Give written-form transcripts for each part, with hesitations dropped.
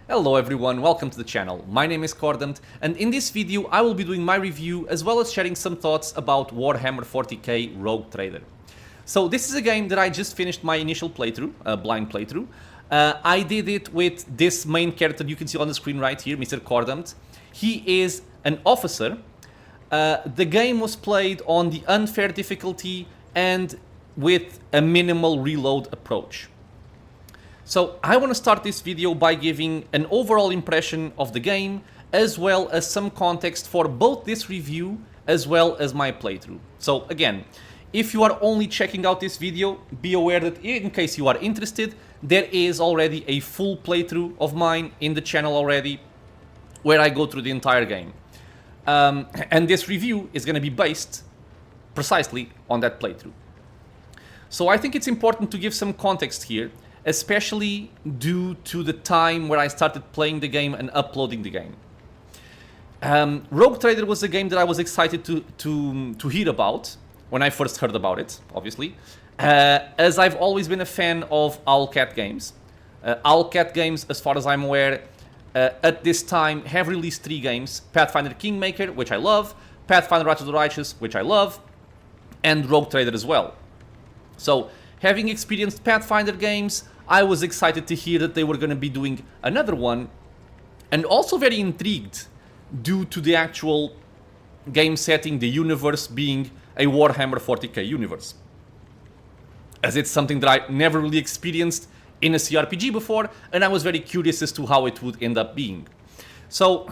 Hello everyone, welcome to the channel. My name is Cordant, and in this video I will be doing my review as well as sharing some thoughts about Warhammer 40k Rogue Trader. So this is a game that I just finished my initial playthrough, a blind playthrough. I did it with this main character you can see on the screen right here, Mr. Cordant. He is an officer. The game was played on the unfair difficulty and with a minimal reload approach. So I want to start this video by giving an overall impression of the game, as well as some context for both this review as well as my playthrough. So again, if you are only checking out this video, be aware that in case you are interested, there is already a full playthrough of mine in the channel already, where I go through the entire game. And this review is going to be based precisely on that playthrough. So I think it's important to give some context here, especially due to the time where I started playing the game and uploading the game. Rogue Trader was a game that I was excited to hear about when I first heard about it, obviously, as I've always been a fan of Owlcat games. Owlcat games, as far as I'm aware, at this time have released 3 games: Pathfinder Kingmaker, which I love, Pathfinder Wrath of the Righteous, which I love, and Rogue Trader as well. So, having experienced Pathfinder games, I was excited to hear that they were going to be doing another one, and also very intrigued due to the actual game setting, the universe being a Warhammer 40k universe, as it's something that I never really experienced in a cRPG before, and I was very curious as to how it would end up being. So,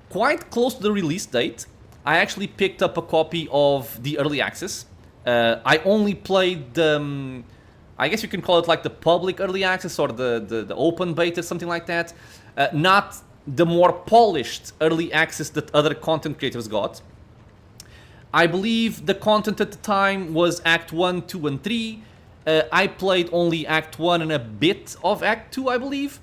quite close to the release date, I actually picked up a copy of the early access. I only played the, I guess you can call it like the public early access or the open beta, something like that. Not the more polished early access that other content creators got. I believe the content at the time was Act 1, 2, and 3. I played only Act 1 and a bit of Act 2, I believe.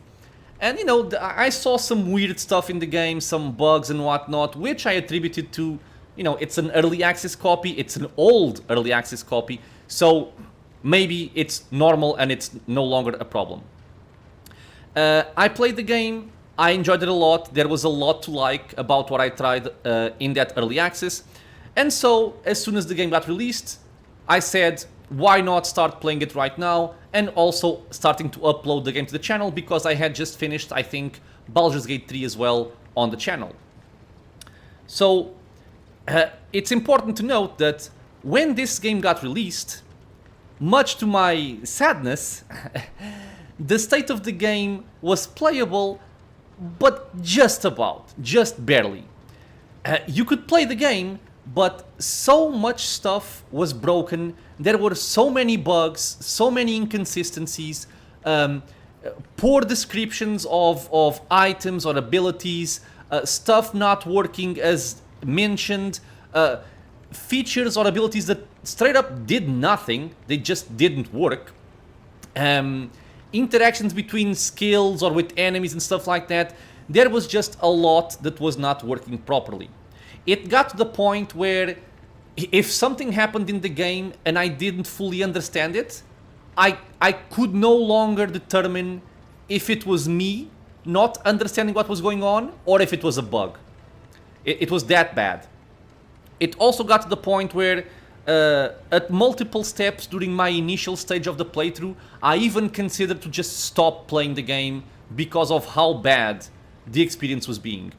And, you know, I saw some weird stuff in the game, some bugs and whatnot, which I attributed to, you know, it's an early access copy, it's an old early access copy, so maybe it's normal and it's no longer a problem. I played the game, I enjoyed it a lot, there was a lot to like about what I tried in that early access, and so as soon as the game got released, I said, why not start playing it right now, and also starting to upload the game to the channel, because I had just finished, I think, Baldur's Gate 3 as well on the channel. So, it's important to note that when this game got released, much to my sadness, the state of the game was playable, but just barely. You could play the game, but so much stuff was broken, there were so many bugs, so many inconsistencies, poor descriptions of items or abilities, stuff not working as mentioned, features or abilities that straight up did nothing, they just didn't work, interactions between skills or with enemies and stuff like that. There was just a lot that was not working properly. It got to the point where if something happened in the game and I didn't fully understand it, I could no longer determine if it was me not understanding what was going on or if it was a bug. It was that bad. It also got to the point where at multiple steps during my initial stage of the playthrough, I even considered to just stop playing the game because of how bad the experience was being.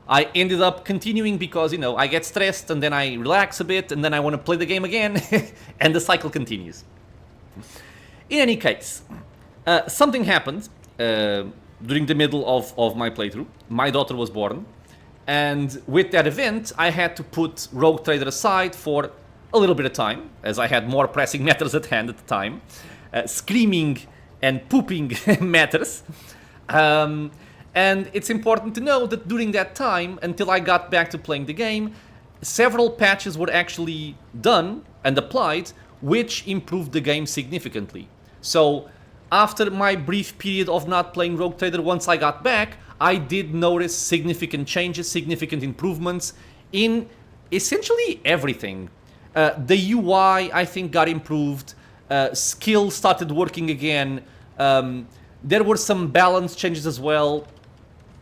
I ended up continuing because, you know, I get stressed and then I relax a bit and then I want to play the game again and the cycle continues. In any case, something happened during the middle of my playthrough. My daughter was born. And with that event, I had to put Rogue Trader aside for a little bit of time, as I had more pressing matters at hand at the time. Screaming and pooping matters. And it's important to know that during that time, until I got back to playing the game, several patches were actually done and applied, which improved the game significantly. So, after my brief period of not playing Rogue Trader, once I got back, I did notice significant changes, significant improvements in essentially everything. The UI, I think, got improved. Skills started working again. There were some balance changes as well.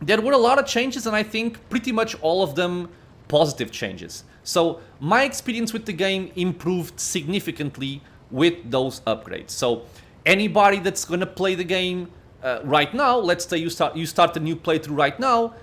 there were a lot of changes, and I think pretty much all of them positive changes. So my experience with the game improved significantly with those upgrades. So anybody that's going to play the game right now, let's say you start a new playthrough right now,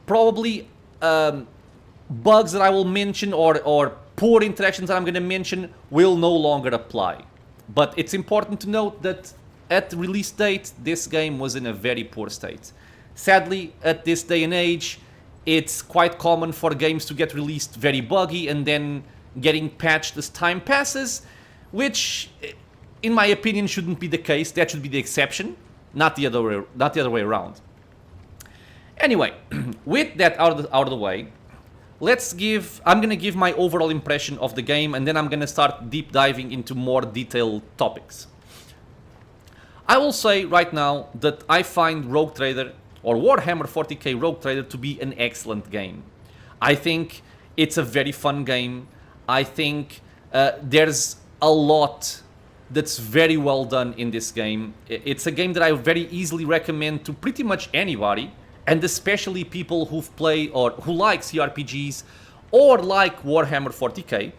probably bugs that I will mention or poor interactions that I'm going to mention will no longer apply. But it's important to note that at the release date, this game was in a very poor state. Sadly, at this day and age, it's quite common for games to get released very buggy and then getting patched as time passes, which, in my opinion, shouldn't be the case. That should be the exception, not the other way around. Anyway, with that out of the way, I'm gonna give my overall impression of the game, and then I'm gonna start deep diving into more detailed topics. I will say right now that I find Rogue Trader, or Warhammer 40k Rogue Trader, to be an excellent game. I think it's a very fun game. I think there's a lot that's very well done in this game. It's a game that I very easily recommend to pretty much anybody, and especially people who've played or who like cRPGs or like Warhammer 40k.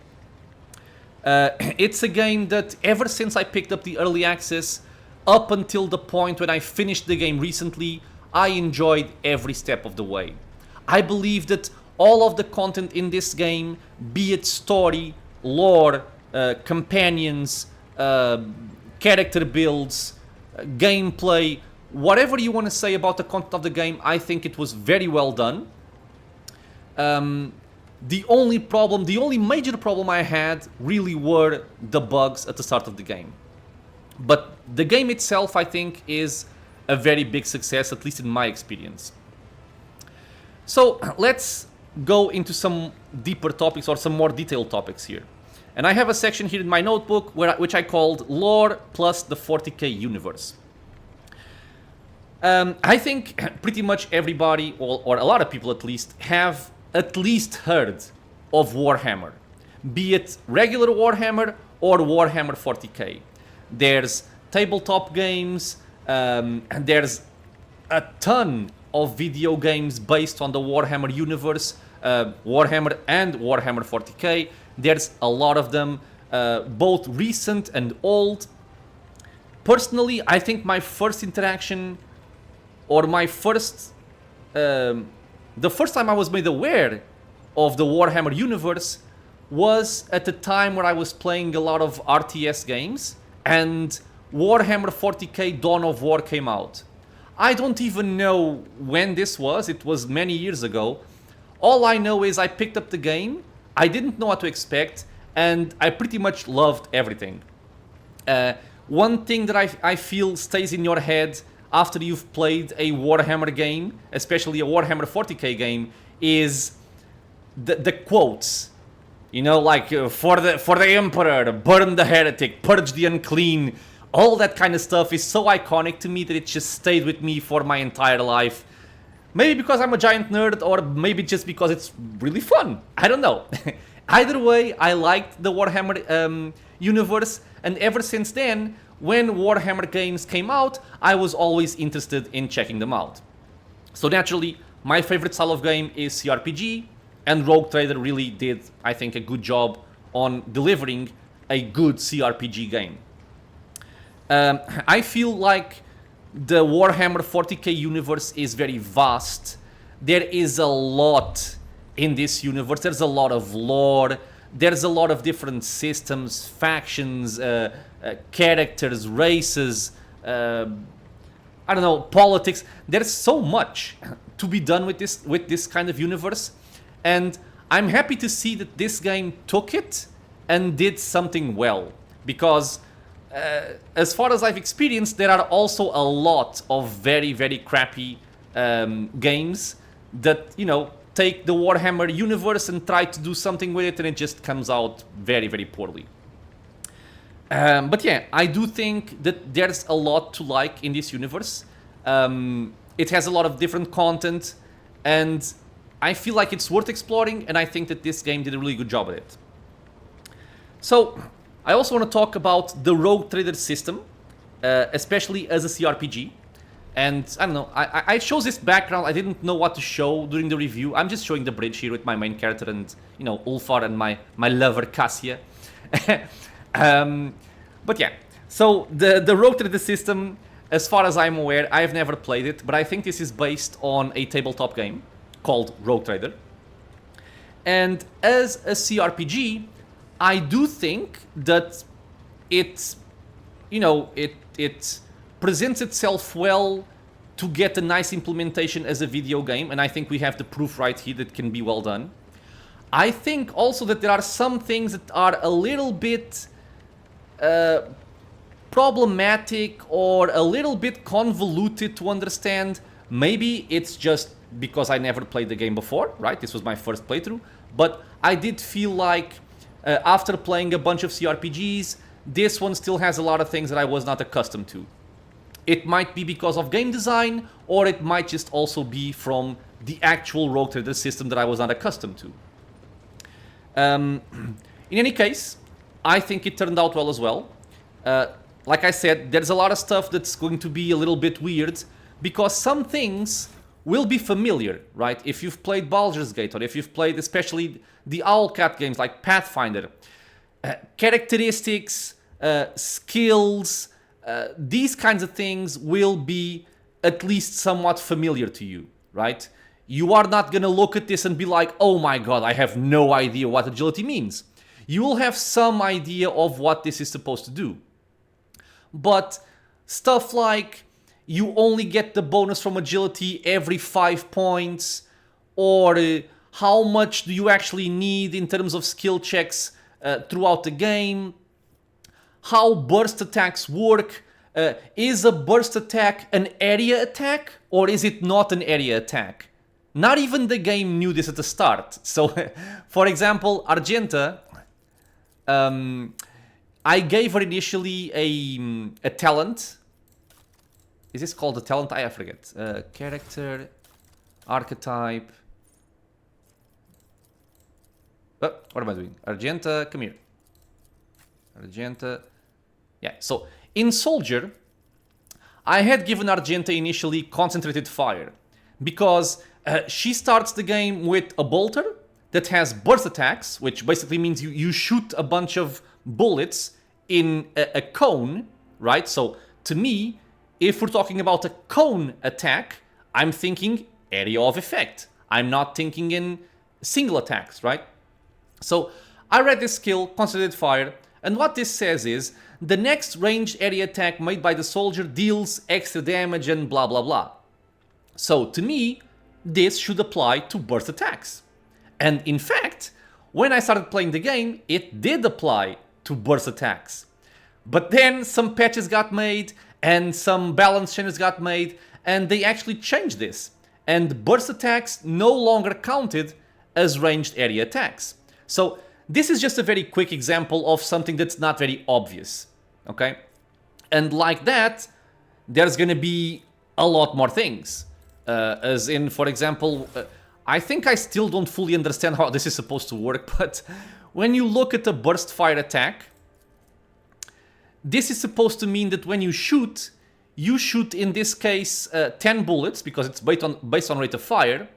It's a game that ever since I picked up the early access, up until the point when I finished the game recently, I enjoyed every step of the way. I believe that all of the content in this game, be it story, lore, companions, character builds, gameplay, whatever you want to say about the content of the game, I think it was very well done. The only major problem I had really were the bugs at the start of the game. But the game itself, I think, is a very big success, at least in my experience. So let's go into some deeper topics or some more detailed topics here. And I have a section here in my notebook which I called Lore plus the 40k universe. I think pretty much everybody, or a lot of people at least, have at least heard of Warhammer. Be it regular Warhammer or Warhammer 40k. There's tabletop games, and there's a ton of video games based on the Warhammer universe, Warhammer and Warhammer 40k. There's a lot of them, both recent and old. Personally, I think my first interaction, or the first time I was made aware of the Warhammer universe was at the time where I was playing a lot of RTS games, and Warhammer 40k Dawn of War came out. I don't even know when this was. It was many years ago. All I know is I picked up the game, I didn't know what to expect, and I pretty much loved everything. One thing that I feel stays in your head after you've played a Warhammer game, especially a Warhammer 40k game, is the quotes. You know, like, for the Emperor, burn the heretic, purge the unclean. All that kind of stuff is so iconic to me that it just stayed with me for my entire life. Maybe because I'm a giant nerd, or maybe just because it's really fun. I don't know. Either way, I liked the Warhammer universe, and ever since then, when Warhammer games came out, I was always interested in checking them out. So naturally, my favorite style of game is cRPG, and Rogue Trader really did, I think, a good job on delivering a good cRPG game. I feel like the Warhammer 40k universe is very vast. There is a lot in this universe. There's a lot of lore. There's a lot of different systems, factions, characters, races, I don't know, politics. There's so much to be done with this kind of universe. And I'm happy to see that this game took it and did something well. Because as far as I've experienced, there are also a lot of very, very crappy games that, you know, take the Warhammer universe and try to do something with it, and it just comes out very, very poorly. But yeah, I do think that there's a lot to like in this universe. It has a lot of different content, and I feel like it's worth exploring, and I think that this game did a really good job at it. So I also want to talk about the Rogue Trader system, especially as a cRPG. And I don't know, I chose this background. I didn't know what to show during the review. I'm just showing the bridge here with my main character and, you know, Ulfar and my lover Cassia. But yeah, so the Rogue Trader system, as far as I'm aware, I've never played it, but I think this is based on a tabletop game called Rogue Trader. And as a cRPG, I do think that it's, you know, it presents itself well to get a nice implementation as a video game, and I think we have the proof right here that can be well done. I think also that there are some things that are a little bit problematic or a little bit convoluted to understand. Maybe it's just because I never played the game before, right? This was my first playthrough, but I did feel like after playing a bunch of cRPGs, this one still has a lot of things that I was not accustomed to. It might be because of game design, or it might just also be from the actual Rogue Trader system that I was not accustomed to. In any case, I think it turned out well as well. Like I said, there's a lot of stuff that's going to be a little bit weird, because some things will be familiar, right? If you've played Baldur's Gate, or if you've played especially the Owlcat games like Pathfinder, characteristics, skills, these kinds of things will be at least somewhat familiar to you, right? You are not gonna look at this and be like, oh my god, I have no idea what agility means. You will have some idea of what this is supposed to do. But stuff like you only get the bonus from agility every 5 points, or how much do you actually need in terms of skill checks throughout the game, how burst attacks work. Is a burst attack an area attack, or is it not an area attack? Not even the game knew this at the start. So, for example, Argenta, I gave her initially a talent. Is this called a talent? I forget. Character, archetype. Oh, what am I doing? Argenta, come here. Argenta. Yeah, so in Soldier, I had given Argenta initially concentrated fire, because she starts the game with a bolter that has burst attacks, which basically means you shoot a bunch of bullets in a cone, right? So to me, if we're talking about a cone attack, I'm thinking area of effect. I'm not thinking in single attacks, right? So I read this skill, concentrated fire, and what this says is the next ranged area attack made by the soldier deals extra damage and blah blah blah. So to me, this should apply to burst attacks. And in fact, when I started playing the game, it did apply to burst attacks. But then some patches got made and some balance changes got made, and they actually changed this. And burst attacks no longer counted as ranged area attacks. So this is just a very quick example of something that's not very obvious, okay? And like that, there's gonna be a lot more things. As in, for example, I think I still don't fully understand how this is supposed to work, but when you look at a burst fire attack, this is supposed to mean that when you shoot in this case 10 bullets, because it's based on rate of fire.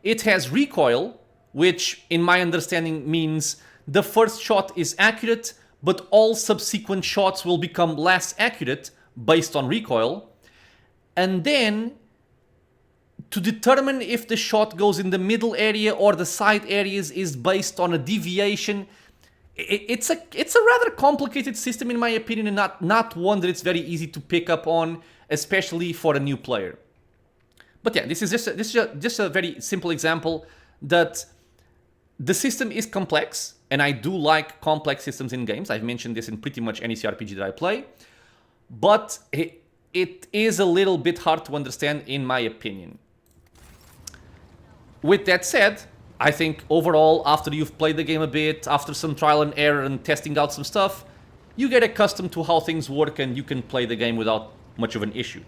It has recoil, which in my understanding means the first shot is accurate, but all subsequent shots will become less accurate based on recoil. And then, to determine if the shot goes in the middle area or the side areas is based on a deviation. It's a rather complicated system in my opinion, and not one that it's very easy to pick up on, especially for a new player. But yeah, this is just a very simple example that the system is complex, and I do like complex systems in games. I've mentioned this in pretty much any cRPG that I play, but it is a little bit hard to understand in my opinion. With that said, I think overall, after you've played the game a bit, after some trial and error and testing out some stuff, you get accustomed to how things work and you can play the game without much of an issue.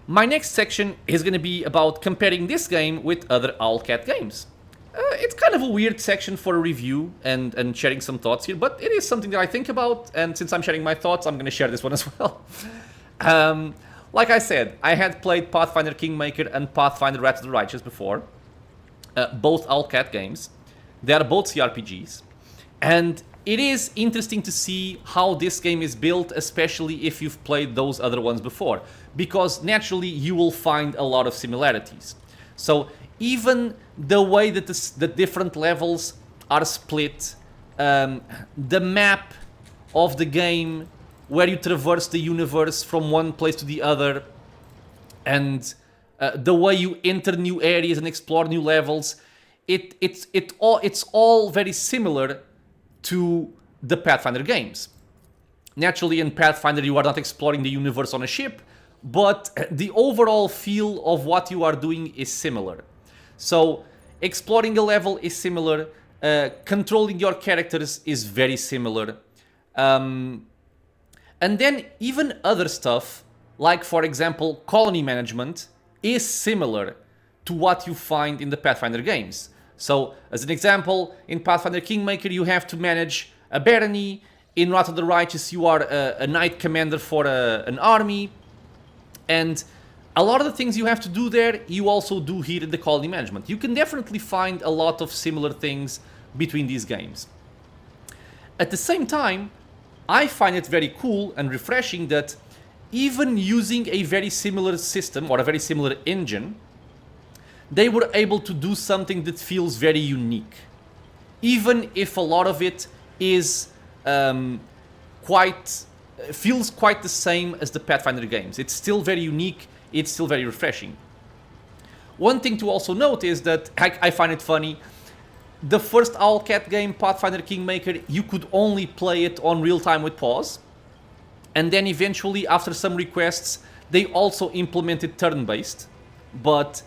My next section is going to be about comparing this game with other Owlcat games. It's kind of a weird section for a review and sharing some thoughts here, but it is something that I think about, and since I'm sharing my thoughts, I'm going to share this one as well. like I said, I had played Pathfinder Kingmaker and Pathfinder Wrath of the Righteous before. Both Owlcat games. They are both cRPGs. And it is interesting to see how this game is built, especially if you've played those other ones before. Because naturally, you will find a lot of similarities. So even the way that the different levels are split, the map of the game where you traverse the universe from one place to the other, and the way you enter new areas and explore new levels, it's all very similar to the Pathfinder games. Naturally, in Pathfinder, you are not exploring the universe on a ship, but the overall feel of what you are doing is similar. So, exploring a level is similar, controlling your characters is very similar. And then even other stuff, like for example, colony management, is similar to what you find in the Pathfinder games. So, as an example, in Pathfinder Kingmaker, you have to manage a barony. In Wrath of the Righteous, you are a knight commander for an army. And a lot of the things you have to do there, you also do here in the colony management. You can definitely find a lot of similar things between these games. At the same time, I find it very cool and refreshing that even using a very similar system or a very similar engine, they were able to do something that feels very unique. Even if a lot of it is feels quite the same as the Pathfinder games. It's still very unique, it's still very refreshing. One thing to also note is that I find it funny, the first Owlcat game, Pathfinder Kingmaker, you could only play it on real-time with pause. And then eventually, after some requests, they also implemented turn-based. But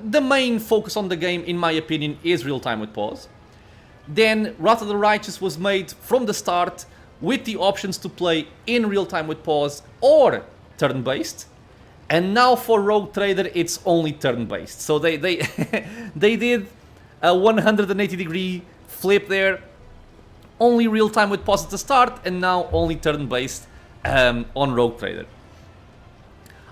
the main focus on the game, in my opinion, is real-time with pause. Then Wrath of the Righteous was made from the start with the options to play in real-time with pause or turn-based. And now for Rogue Trader, it's only turn-based. So they they did a 180-degree flip there. Only real-time with pause at the start, and now only turn-based on Rogue Trader.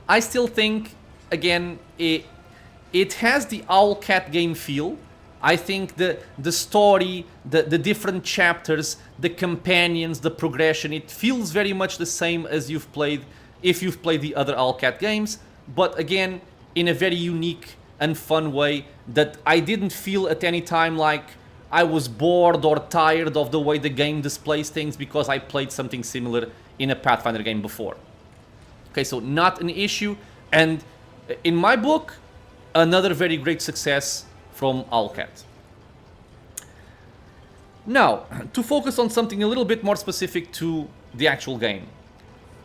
I still think, again, it has the Owlcat game feel. I think the story, the different chapters, the companions, the progression, it feels very much the same as if you've played the other Owlcat games, but again, in a very unique and fun way that I didn't feel at any time like I was bored or tired of the way the game displays things because I played something similar in a Pathfinder game before. Okay, so not an issue, and in my book, another very great success from Owlcat. Now, to focus on something a little bit more specific to the actual game,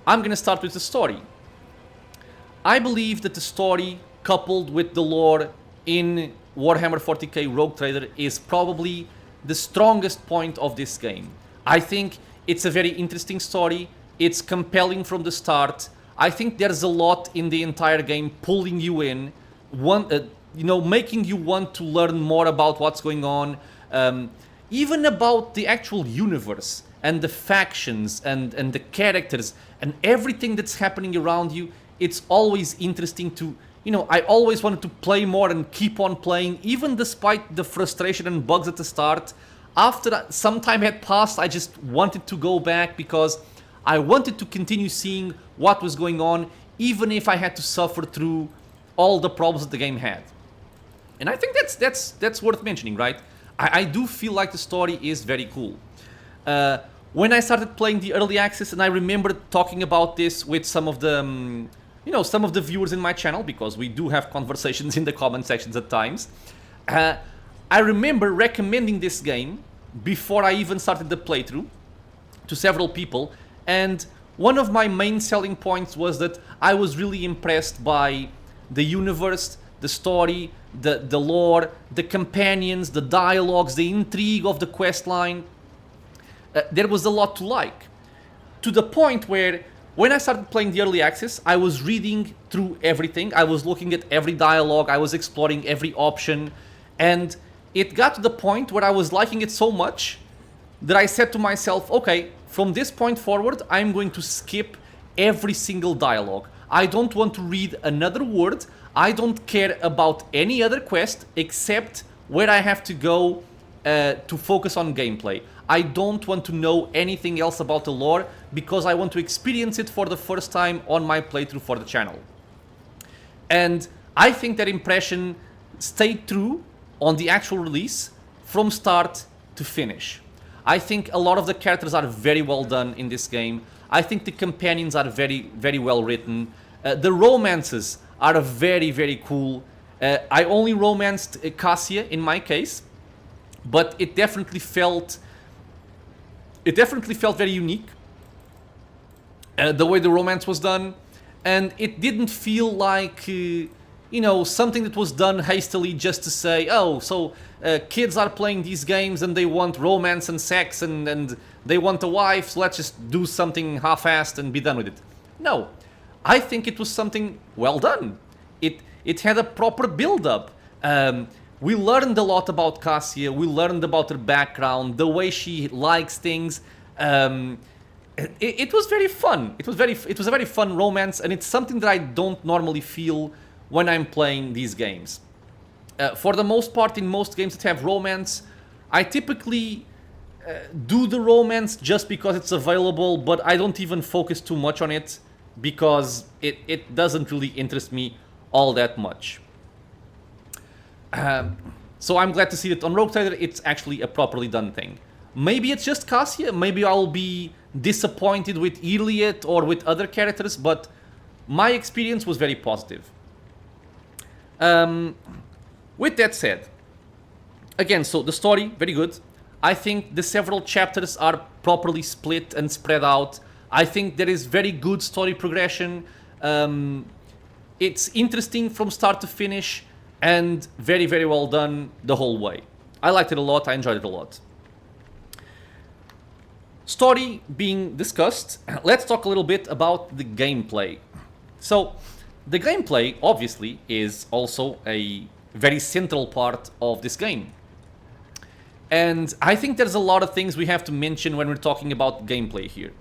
I'm going to start with the story. I believe that the story, coupled with the lore in Warhammer 40k Rogue Trader, is probably the strongest point of this game. I think it's a very interesting story. It's compelling from the start. I think there's a lot in the entire game pulling you in, making you want to learn more about what's going on, even about the actual universe and the factions and the characters and everything that's happening around you. It's always interesting to, I always wanted to play more and keep on playing, even despite the frustration and bugs at the start. After some time had passed, I just wanted to go back because I wanted to continue seeing what was going on, even if I had to suffer through all the problems that the game had. And I think that's worth mentioning, right? I do feel like the story is very cool. When I started playing the early access, and I remember talking about this with some of the, some of the viewers in my channel, because we do have conversations in the comment sections at times. I remember recommending this game before I even started the playthrough to several people, and one of my main selling points was that I was really impressed by the universe, the story, the lore, the companions, the dialogues, the intrigue of the quest line. There was a lot to like. To the point where, when I started playing the early access, I was reading through everything. I was looking at every dialogue, I was exploring every option, and it got to the point where I was liking it so much that I said to myself, okay, from this point forward, I'm going to skip every single dialogue. I don't want to read another word. I don't care about any other quest except where I have to go to focus on gameplay. I don't want to know anything else about the lore because I want to experience it for the first time on my playthrough for the channel. And I think that impression stayed true on the actual release from start to finish. I think a lot of the characters are very well done in this game. I think the companions are very, very well written. The romances are very, very cool. I only romanced Cassia in my case, but it definitely felt very unique. The way the romance was done, and it didn't feel like you know, something that was done hastily just to say, oh, so kids are playing these games and they want romance and sex and they want a wife, so let's just do something half-assed and be done with it. No, I think it was something well done. It had a proper build-up. We learned a lot about Cassia, we learned about her background, the way she likes things. It was very fun. It was a very fun romance, and it's something that I don't normally feel when I'm playing these games. For the most part, in most games that have romance, I typically do the romance just because it's available, but I don't even focus too much on it because it doesn't really interest me all that much. So I'm glad to see that on Rogue Trader it's actually a properly done thing. Maybe it's just Cassia, maybe I'll be disappointed with Iliad or with other characters, but my experience was very positive. With that said, again, so the story, very good. I think the several chapters are properly split and spread out. I think there is very good story progression. It's interesting from start to finish and very, very well done the whole way. I liked it a lot, I enjoyed it a lot. Story being discussed, let's talk a little bit about the gameplay. So, the gameplay, obviously, is also a very central part of this game. And I think there's a lot of things we have to mention when we're talking about gameplay here.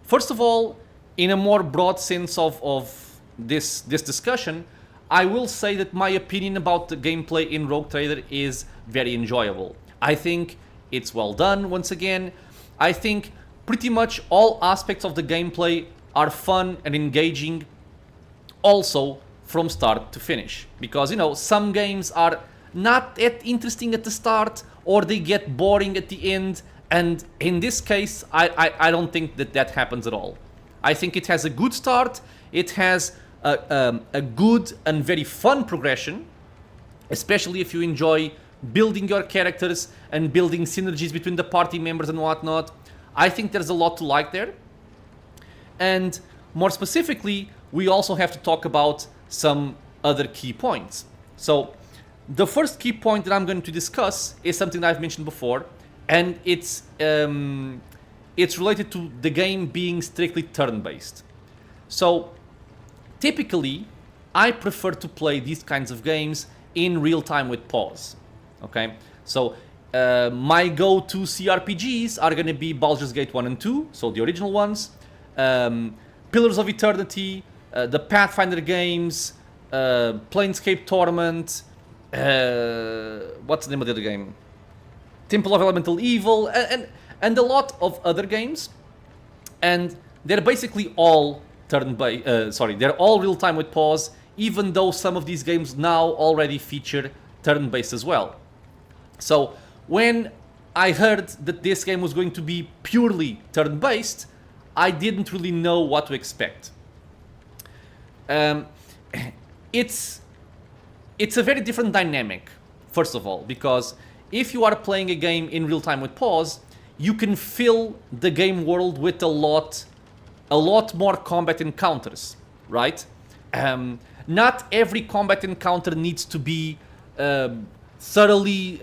First of all, in a more broad sense of this discussion, I will say that my opinion about the gameplay in Rogue Trader is very enjoyable. I think it's well done, once again. I think pretty much all aspects of the gameplay are fun and engaging also from start to finish. Because, you know, some games are not that interesting at the start or they get boring at the end. And in this case, I don't think that happens at all. I think it has a good start. It has a good and very fun progression, especially if you enjoy building your characters and building synergies between the party members and whatnot. I think there's a lot to like there. And more specifically, we also have to talk about some other key points. So the first key point that I'm going to discuss is something that I've mentioned before, and it's related to the game being strictly turn-based. So typically, I prefer to play these kinds of games in real time with pause. Okay, so my go-to cRPGs are going to be Baldur's Gate 1 and 2, so the original ones, Pillars of Eternity, the Pathfinder games, Planescape Torment, what's the name of the other game? Temple of Elemental Evil, and a lot of other games. And they're basically all they're all real-time with pause, even though some of these games now already feature turn-based as well. So when I heard that this game was going to be purely turn-based, I didn't really know what to expect. It's a very different dynamic, first of all, because if you are playing a game in real time with pause, you can fill the game world with a lot more combat encounters, right? Not every combat encounter needs to be thoroughly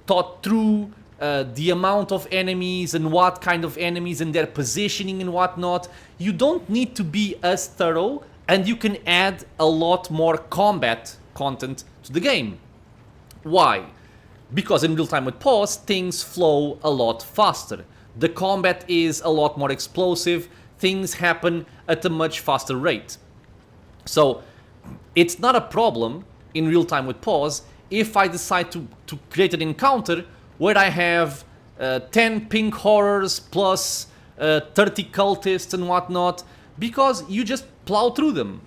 thought through, the amount of enemies and what kind of enemies and their positioning and whatnot. You don't need to be as thorough, and you can add a lot more combat content to the game. Why? Because in real time with pause, things flow a lot faster. The combat is a lot more explosive, things happen at a much faster rate. So it's not a problem in real time with pause if I decide to create an encounter where I have 10 pink horrors plus 30 cultists and whatnot, because you just plow through them.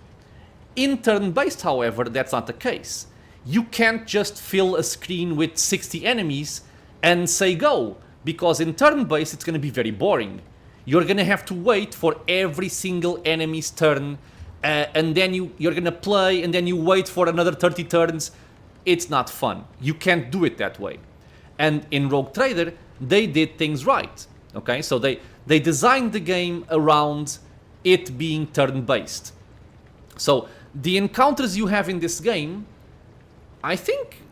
In turn-based, however, that's not the case. You can't just fill a screen with 60 enemies and say go, because in turn-based it's going to be very boring. You're going to have to wait for every single enemy's turn, and then you're going to play, and then you wait for another 30 turns. It's not fun. You can't do it that way. And in Rogue Trader, they did things right. Okay, so they designed the game around it being turn-based. So the encounters you have in this game, I think,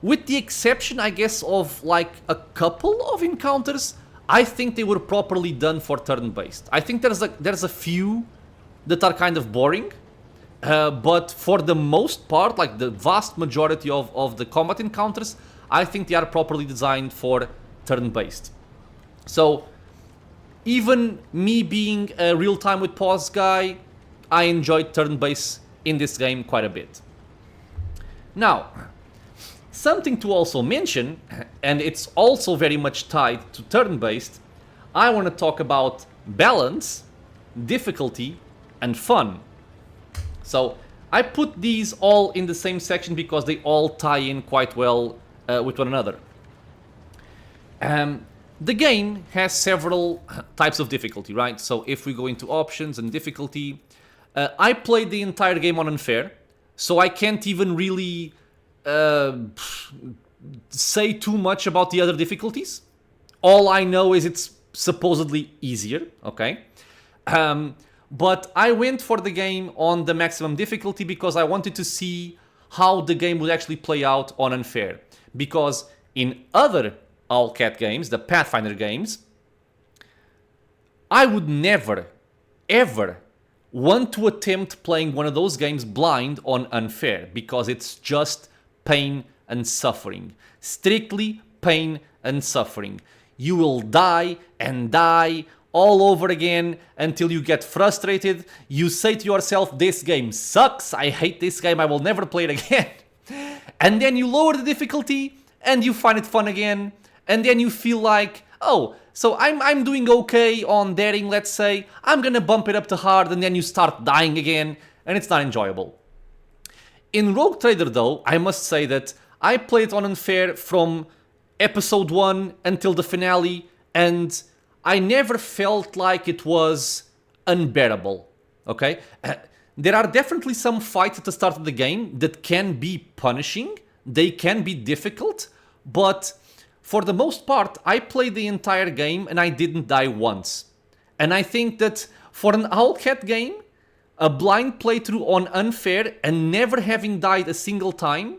with the exception, I guess, of like a couple of encounters, I think they were properly done for turn-based. I think there's a few that are kind of boring, but for the most part, like the vast majority of the combat encounters, I think they are properly designed for turn-based. So even me being a real-time with pause guy, I enjoyed turn-based in this game quite a bit. Now, something to also mention, and it's also very much tied to turn-based, I want to talk about balance, difficulty, and fun. So I put these all in the same section because they all tie in quite well with one another. The game has several types of difficulty, right? So if we go into options and difficulty, I played the entire game on unfair, so I can't even really say too much about the other difficulties. All I know is it's supposedly easier, okay? But I went for the game on the maximum difficulty because I wanted to see how the game would actually play out on unfair. Because in other Owlcat games, the Pathfinder games, I would never, ever want to attempt playing one of those games blind on unfair, because it's just pain and suffering. Strictly pain and suffering. You will die and die all over again until you get frustrated. You say to yourself, this game sucks, I hate this game, I will never play it again. And then you lower the difficulty and you find it fun again. And then you feel like, oh, so I'm doing okay on daring, let's say. I'm gonna bump it up to hard, and then you start dying again, and it's not enjoyable. In Rogue Trader, though, I must say that I played on unfair from episode 1 until the finale, and I never felt like it was unbearable, okay? There are definitely some fights at the start of the game that can be punishing, they can be difficult, but for the most part, I played the entire game and I didn't die once. And I think that for an Owlcat game, a blind playthrough on unfair and never having died a single time,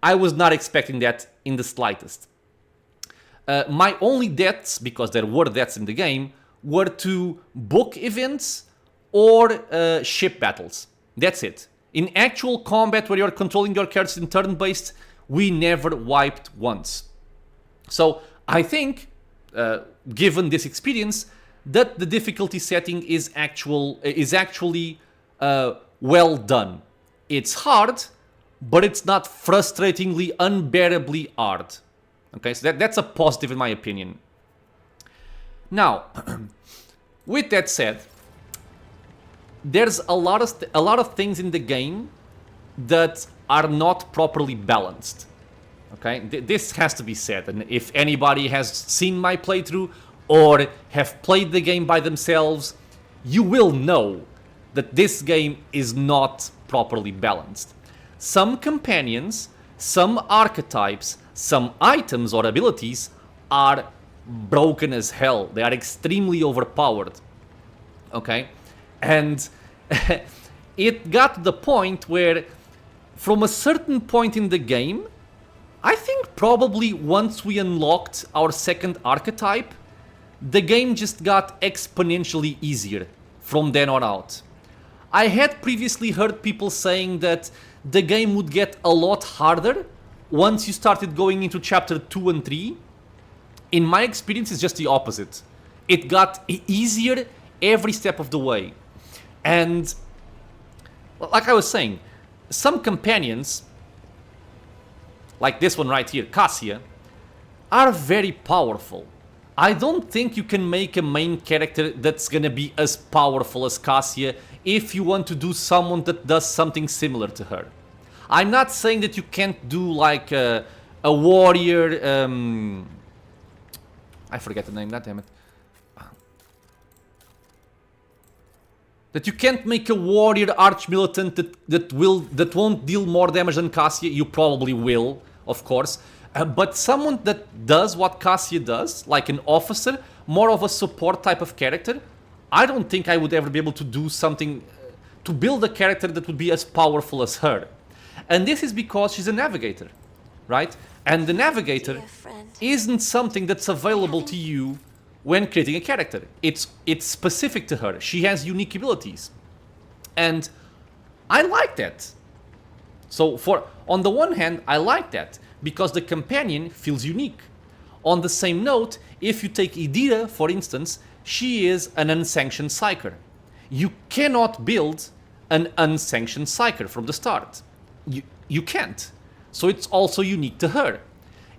I was not expecting that in the slightest. My only deaths, because there were deaths in the game, were to book events or ship battles. That's it. In actual combat where you're controlling your characters in turn-based, we never wiped once. So I think, given this experience, that the difficulty setting is actually well done. It's hard, but it's not frustratingly, unbearably hard. Okay, so that's a positive in my opinion. Now, with that said, there's a lot of things in the game that are not properly balanced. Okay, this has to be said, and if anybody has seen my playthrough or have played the game by themselves, you will know that this game is not properly balanced. Some companions, some archetypes, some items or abilities are broken as hell. They are extremely overpowered. Okay, and it got to the point where from a certain point in the game, I think probably once we unlocked our second archetype, the game just got exponentially easier from then on out. I had previously heard people saying that the game would get a lot harder once you started going into chapter 2 and 3. In my experience, it's just the opposite. It got easier every step of the way. And like I was saying, some companions, like this one right here, Cassia, are very powerful. I don't think you can make a main character that's gonna be as powerful as Cassia if you want to do someone that does something similar to her. I'm not saying that you can't do like a warrior, I forget the name, goddammit. That you can't make a warrior arch-militant that won't deal more damage than Cassia. You probably will, of course. But someone that does what Cassia does, like an officer, more of a support type of character, I don't think I would ever be able to do something, to build a character that would be as powerful as her. And this is because she's a navigator, right? And the navigator isn't something that's available to you when creating a character. It's specific to her. She has unique abilities. And I like that. So on the one hand, I like that, because the companion feels unique. On the same note, if you take Idira, for instance, she is an unsanctioned psyker. You cannot build an unsanctioned psyker from the start. You can't. So it's also unique to her.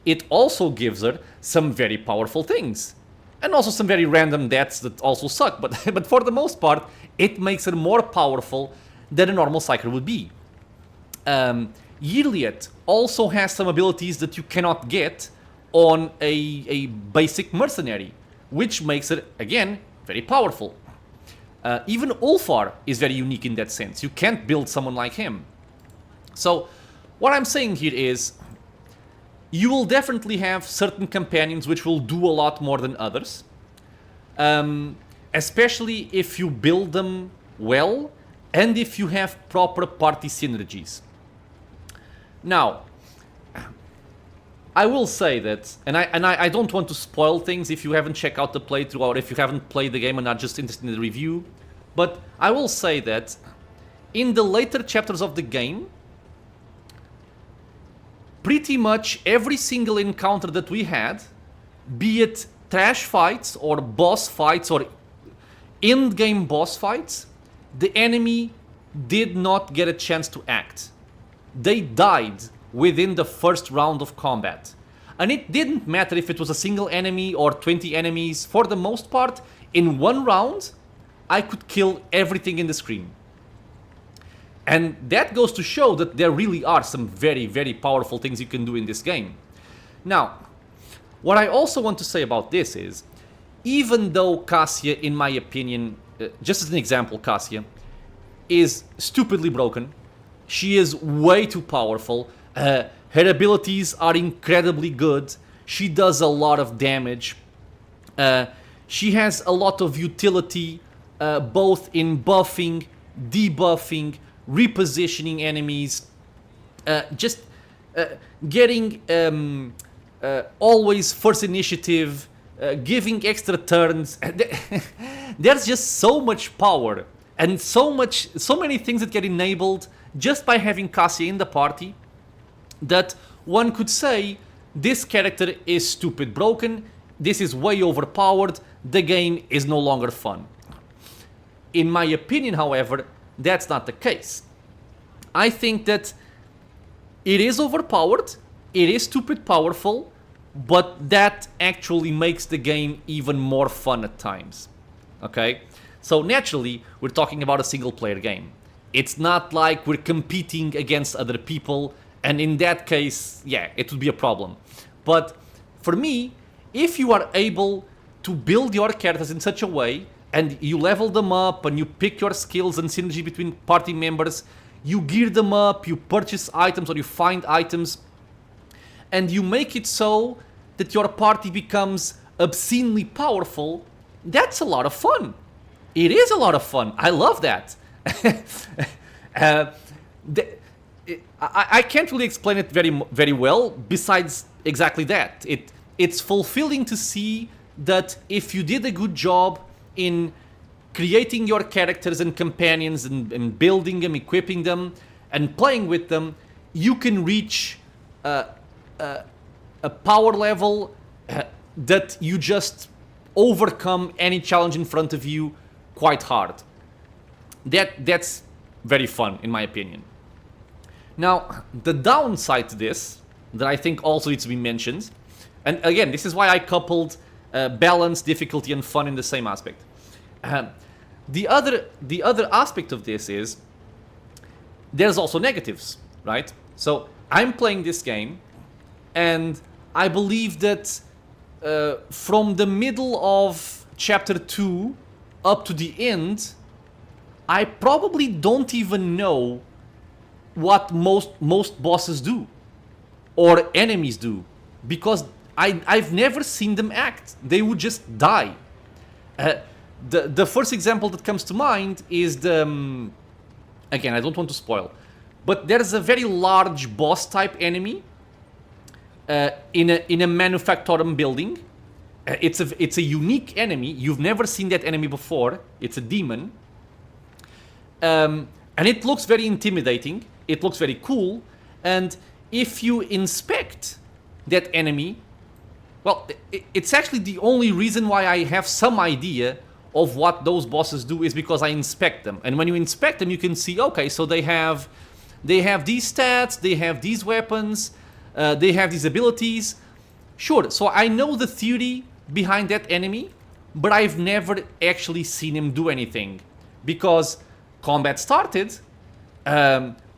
It also gives her some very powerful things. And also some very random deaths that also suck. But for the most part, it makes her more powerful than a normal psyker would be. Yirliet also has some abilities that you cannot get on a basic mercenary, which makes her, again, very powerful. Even Ulfar is very unique in that sense. You can't build someone like him. So, what I'm saying here is, you will definitely have certain companions which will do a lot more than others. Especially if you build them well, and if you have proper party synergies. Now, I will say that, and I don't want to spoil things if you haven't checked out the playthrough or if you haven't played the game and are just interested in the review, but I will say that in the later chapters of the game, pretty much every single encounter that we had, be it trash fights or boss fights or in-game boss fights, the enemy did not get a chance to act. They died within the first round of combat. And it didn't matter if it was a single enemy or 20 enemies. For the most part, in one round, I could kill everything in the screen. And that goes to show that there really are some very, very powerful things you can do in this game. Now, what I also want to say about this is, even though Cassia, in my opinion, just as an example, Cassia, is stupidly broken, she is way too powerful, her abilities are incredibly good, she does a lot of damage, she has a lot of utility, both in buffing, debuffing, repositioning enemies, getting always first initiative, giving extra turns. There's just so much power and so many things that get enabled just by having Cassia in the party, that one could say this character is stupid broken, this is way overpowered, the game is no longer fun. In my opinion, however, that's not the case. I think that it is overpowered, it is stupid powerful, but that actually makes the game even more fun at times. Okay? So naturally, we're talking about a single player game. It's not like we're competing against other people, and in that case, yeah, it would be a problem. But for me, if you are able to build your characters in such a way, and you level them up, and you pick your skills and synergy between party members, you gear them up, you purchase items or you find items, and you make it so that your party becomes obscenely powerful, that's a lot of fun. It is a lot of fun. I love that. I can't really explain it very well, besides exactly that. It's fulfilling to see that if you did a good job in creating your characters and companions and building them, equipping them, and playing with them, you can reach a power level that you just overcome any challenge in front of you quite hard. That's very fun, in my opinion. Now, the downside to this, that I think also needs to be mentioned, and again, this is why I coupled balance, difficulty, and fun in the same aspect. The other aspect of this is there's also negatives, right? So I'm playing this game, and I believe that from the middle of chapter 2 up to the end, I probably don't even know what most bosses do or enemies do, because I've never seen them act. They would just die. The first example that comes to mind is the again, I don't want to spoil, but there's a very large boss type enemy in a manufactorum building. It's a unique enemy. You've never seen that enemy before. It's a demon. And it looks very intimidating. It looks very cool. And if you inspect that enemy, well, it's actually the only reason why I have some idea of what those bosses do is because I inspect them. And when you inspect them, you can see, okay, so they have these stats, they have these weapons, they have these abilities. Sure, so I know the theory behind that enemy, but I've never actually seen him do anything. Because combat started,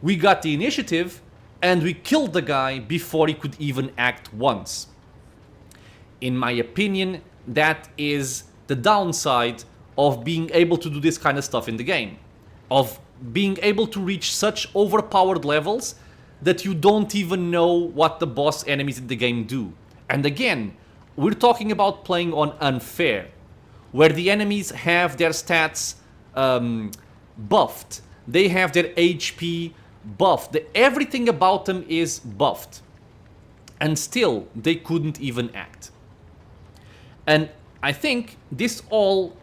we got the initiative, and we killed the guy before he could even act once. In my opinion, that is the downside of being able to do this kind of stuff in the game. Of being able to reach such overpowered levels that you don't even know what the boss enemies in the game do. And again, we're talking about playing on unfair, where the enemies have their stats buffed. They have their HP buffed. Everything about them is buffed. And still, they couldn't even act. And I think this all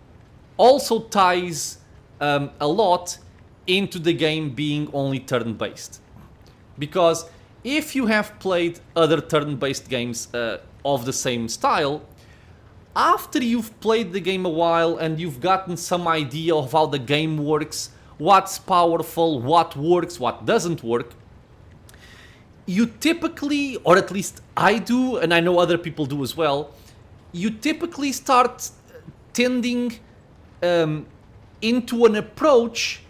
also ties a lot into the game being only turn-based. Because if you have played other turn-based games of the same style, after you've played the game a while and you've gotten some idea of how the game works, what's powerful, what works, what doesn't work, you typically, or at least I do, and I know other people do as well, you typically start tending into an approach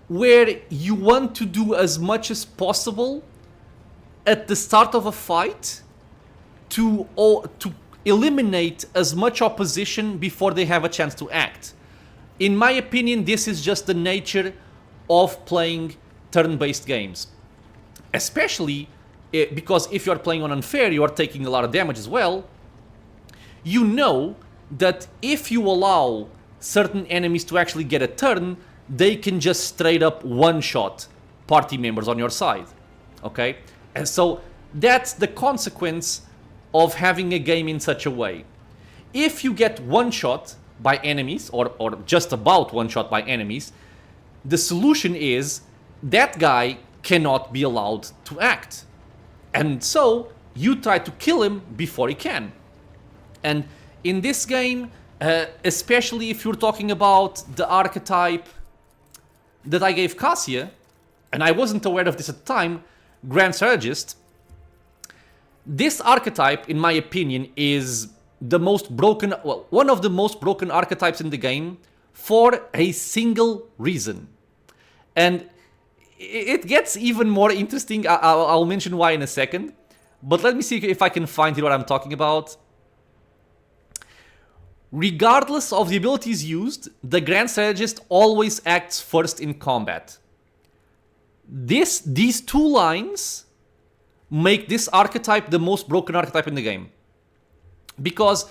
where you want to do as much as possible at the start of a fight to eliminate as much opposition before they have a chance to act. In my opinion, this is just the nature of playing turn-based games. Especially because if you're playing on unfair, you are taking a lot of damage as well. You know that if you allow certain enemies to actually get a turn, they can just straight up one-shot party members on your side. Okay? And so that's the consequence of having a game in such a way. If you get one-shot by enemies, or just about one-shot by enemies, the solution is that guy cannot be allowed to act. And so you try to kill him before he can. And in this game, especially if you're talking about the archetype that I gave Cassia, and I wasn't aware of this at the time, Grand Strategist, this archetype, in my opinion, is the most broken, well, one of the most broken archetypes in the game for a single reason. And it gets even more interesting. I'll mention why in a second, but let me see if I can find here what I'm talking about. Regardless of the abilities used, the Grand Strategist always acts first in combat. These two lines make this archetype the most broken archetype in the game. Because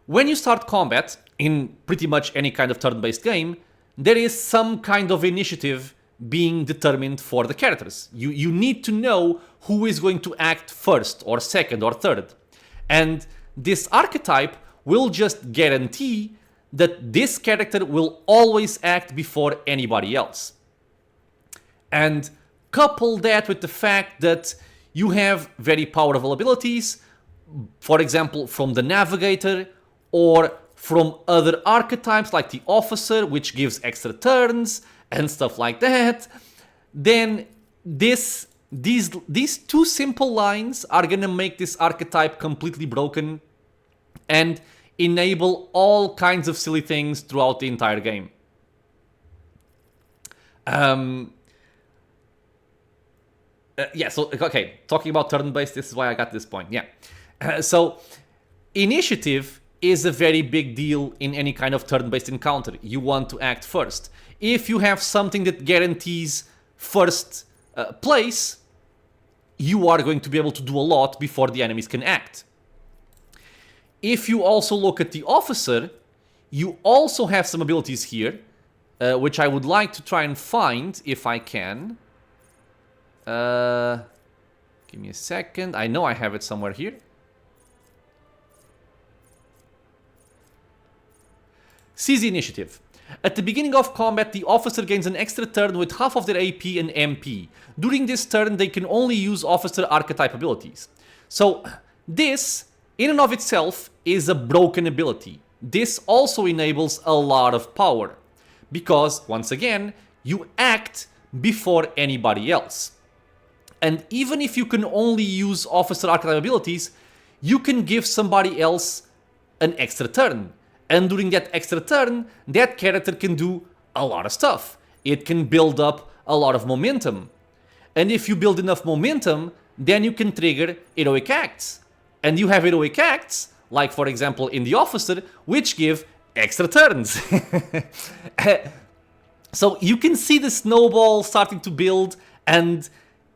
when you start combat, in pretty much any kind of turn-based game, there is some kind of initiative being determined for the characters. You need to know who is going to act first, or second, or third. And this archetype will just guarantee that this character will always act before anybody else. And couple that with the fact that you have very powerful abilities, for example, from the Navigator, or from other archetypes like the Officer, which gives extra turns, and stuff like that, then these two simple lines are gonna make this archetype completely broken and enable all kinds of silly things throughout the entire game. Yeah, so, okay, talking about turn-based, this is why I got this point, yeah. So, initiative is a very big deal in any kind of turn-based encounter. You want to act first. If you have something that guarantees first place, you are going to be able to do a lot before the enemies can act. If you also look at the officer, you also have some abilities here, which I would like to try and find if I can. Give me a second. I know I have it somewhere here. Seize the initiative. At the beginning of combat, the officer gains an extra turn with half of their AP and MP. During this turn, they can only use officer archetype abilities. So, this, in and of itself, is a broken ability. This also enables a lot of power. Because, once again, you act before anybody else. And even if you can only use officer archetype abilities, you can give somebody else an extra turn. And during that extra turn, that character can do a lot of stuff. It can build up a lot of momentum. And if you build enough momentum, then you can trigger heroic acts. And you have heroic acts, like for example in the officer, which give extra turns. So you can see the snowball starting to build, and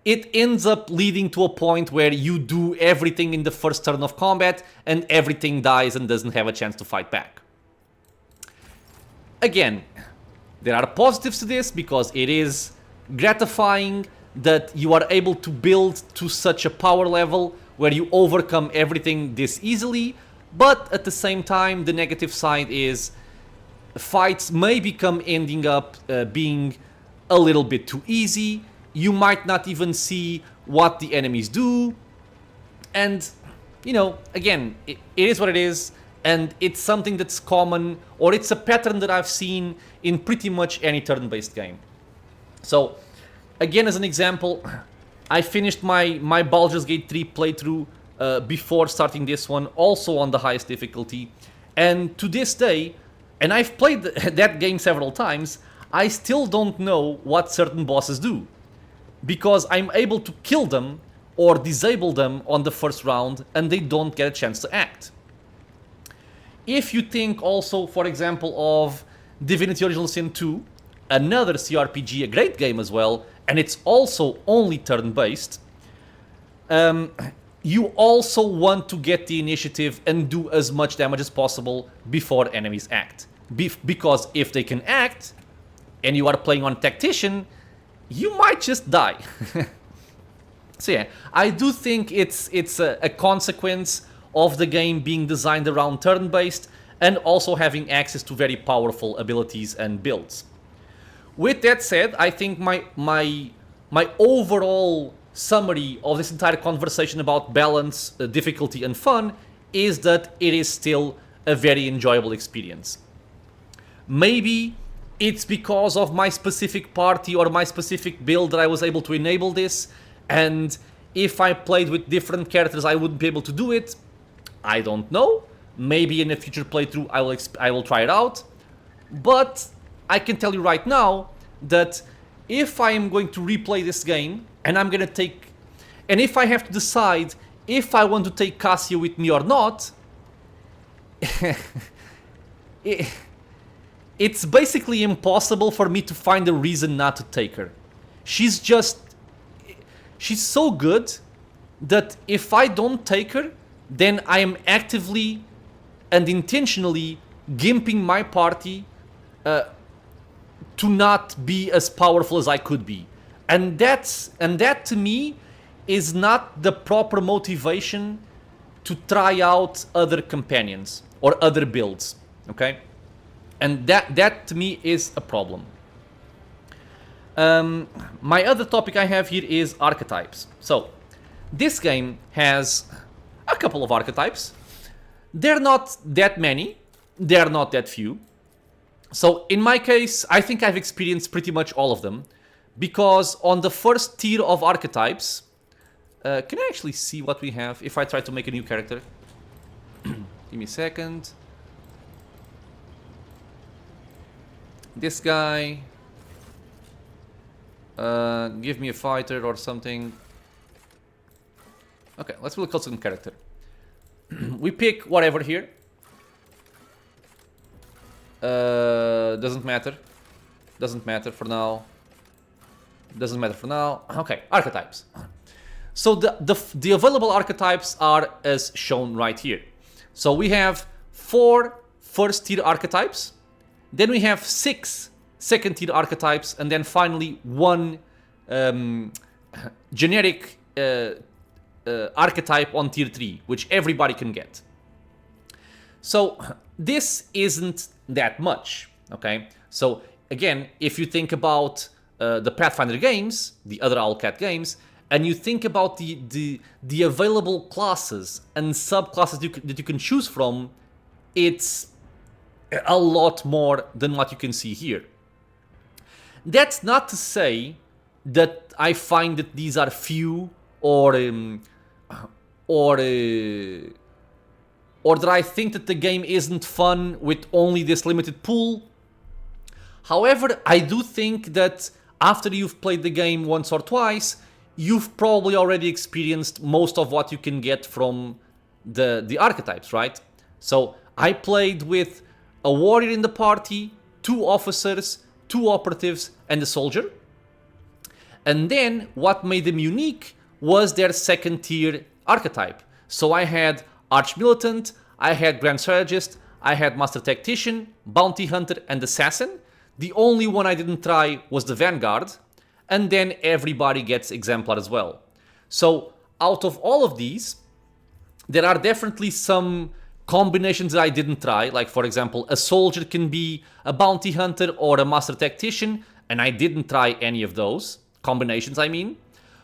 it ends up leading to a point where you do everything in the first turn of combat and everything dies and doesn't have a chance to fight back. Again, there are positives to this because it is gratifying that you are able to build to such a power level where you overcome everything this easily, but at the same time the negative side is fights may become ending up being a little bit too easy. You might not even see what the enemies do, and you know, again, it is what it is, and it's something that's common, or it's a pattern that I've seen in pretty much any turn-based game. So, again, as an example, I finished my Baldur's Gate 3 playthrough before starting this one, also on the highest difficulty, and to this day, and I've played that game several times, I still don't know what certain bosses do. Because I'm able to kill them or disable them on the first round and they don't get a chance to act. If you think also, for example, of Divinity Original Sin 2, another cRPG, a great game as well, and it's also only turn-based, you also want to get the initiative and do as much damage as possible before enemies act. Because if they can act, and you are playing on Tactician, you might just die. So yeah, I do think it's a consequence of the game being designed around turn-based and also having access to very powerful abilities and builds. With that said, I think my overall summary of this entire conversation about balance, difficulty and fun is that it is still a very enjoyable experience. Maybe it's because of my specific party or my specific build that I was able to enable this, and if I played with different characters I wouldn't be able to do it. I don't know. Maybe in a future playthrough I will try it out. But I can tell you right now that if I am going to replay this game and I'm gonna take, and if I have to decide if I want to take Cassia with me or not, it's basically impossible for me to find a reason not to take her. She's so good that if I don't take her, then I am actively and intentionally gimping my party to not be as powerful as I could be. And that to me is not the proper motivation to try out other companions or other builds, okay? And that to me is a problem. My other topic I have here is archetypes. So, this game has a couple of archetypes. They're not that many, they're not that few. So in my case, I think I've experienced pretty much all of them, because on the first tier of archetypes, can I actually see what we have if I try to make a new character? Give me a second. This guy. Give me a fighter or something. Okay, let's build a custom character. We pick whatever here. Doesn't matter. Doesn't matter for now. Doesn't matter for now. Okay, archetypes. So the available archetypes are as shown right here. So we have 4 first tier archetypes. Then we have 6 second tier archetypes. And then finally 1 generic archetype on tier 3, which everybody can get. So this isn't that much, okay? So again, if you think about the Pathfinder games, the other Owlcat games, and you think about the available classes and subclasses that you can choose from, it's a lot more than what you can see here. That's not to say that I find that these are few or that I think that the game isn't fun with only this limited pool. However, I do think that after you've played the game once or twice, you've probably already experienced most of what you can get from the archetypes, right? So I played with a warrior in the party, 2 officers, 2 operatives, and a soldier. And then what made them unique was their second tier archetype. So I had Arch-Militant, I had Grand Strategist, I had Master Tactician, Bounty Hunter, and Assassin. The only one I didn't try was the Vanguard. And then everybody gets Exemplar as well. So out of all of these, there are definitely some combinations that I didn't try. Like, for example, a soldier can be a Bounty Hunter or a Master Tactician, and I didn't try any of those combinations, I mean.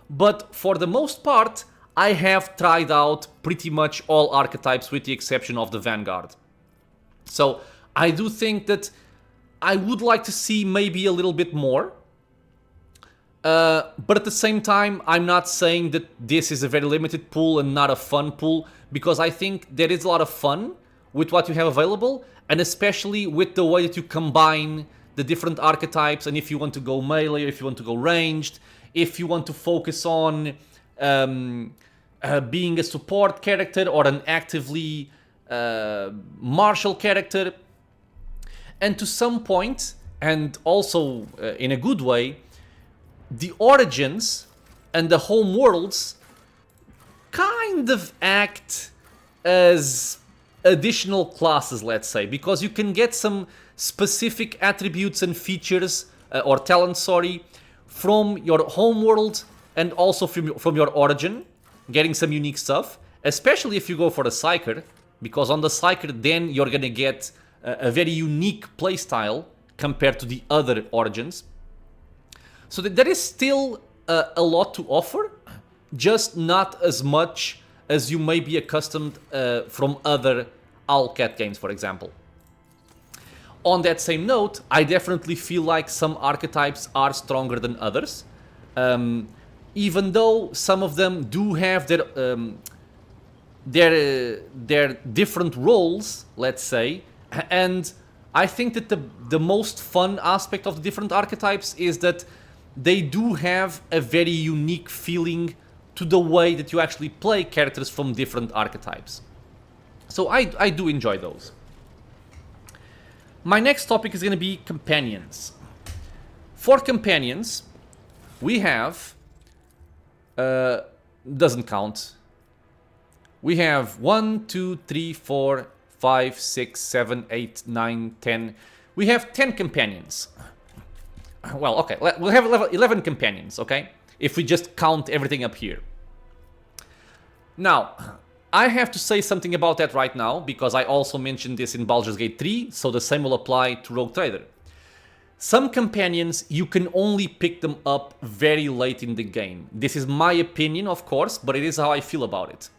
But for the most part, I have tried out pretty much all archetypes with the exception of the Vanguard. So I do think that I would like to see maybe a little bit more. But at the same time, I'm not saying that this is a very limited pool and not a fun pool, because I think there is a lot of fun with what you have available, and especially with the way that you combine the different archetypes, and if you want to go melee, if you want to go ranged, if you want to focus on being a support character or an actively martial character. And to some point, and also in a good way, the origins and the home worlds kind of act as additional classes, let's say, because you can get some specific attributes and features, or talents, sorry, from your home world and also from your origin, getting some unique stuff, especially if you go for the Psyker, because on the Psyker then you're gonna get a very unique playstyle compared to the other origins. So there is still a lot to offer, just not as much as you may be accustomed from other Owlcat games, for example. On that same note, I definitely feel like some archetypes are stronger than others, even though some of them do have their different roles, let's say. And I think that the most fun aspect of the different archetypes is that they do have a very unique feeling to the way that you actually play characters from different archetypes. So I do enjoy those. My next topic is going to be companions. For companions, we have... doesn't count. We have 1, 2, 3, 4, 5, 6, 7, 8, 9, 10. We have 10 companions. Well, okay, we'll have 11 companions, okay? If we just count everything up here. Now, I have to say something about that right now, because I also mentioned this in Baldur's Gate 3, so the same will apply to Rogue Trader. Some companions, you can only pick them up very late in the game. This is my opinion, of course, but it is how I feel about it.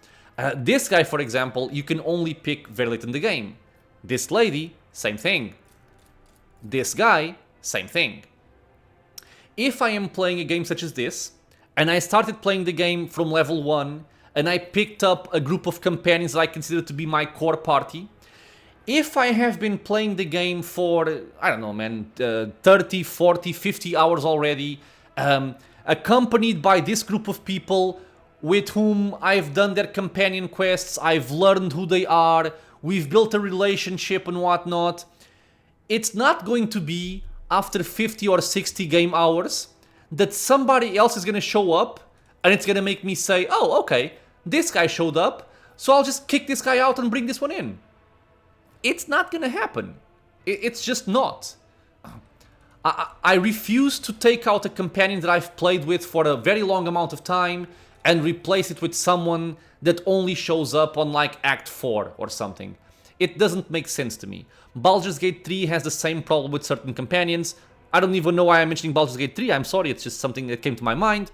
This guy, for example, you can only pick very late in the game. This lady, same thing. This guy, same thing. If I am playing a game such as this, and I started playing the game from level 1, and I picked up a group of companions that I consider to be my core party, if I have been playing the game for, I don't know, man, 30, 40, 50 hours already, accompanied by this group of people with whom I've done their companion quests, I've learned who they are, we've built a relationship and whatnot, it's not going to be after 50 or 60 game hours that somebody else is going to show up and it's going to make me say, oh, okay, this guy showed up, so I'll just kick this guy out and bring this one in. It's not going to happen. It's just not. I refuse to take out a companion that I've played with for a very long amount of time and replace it with someone that only shows up on like Act 4 or something. It doesn't make sense to me. Baldur's Gate 3 has the same problem with certain companions. I don't even know why I'm mentioning Baldur's Gate 3, I'm sorry, it's just something that came to my mind.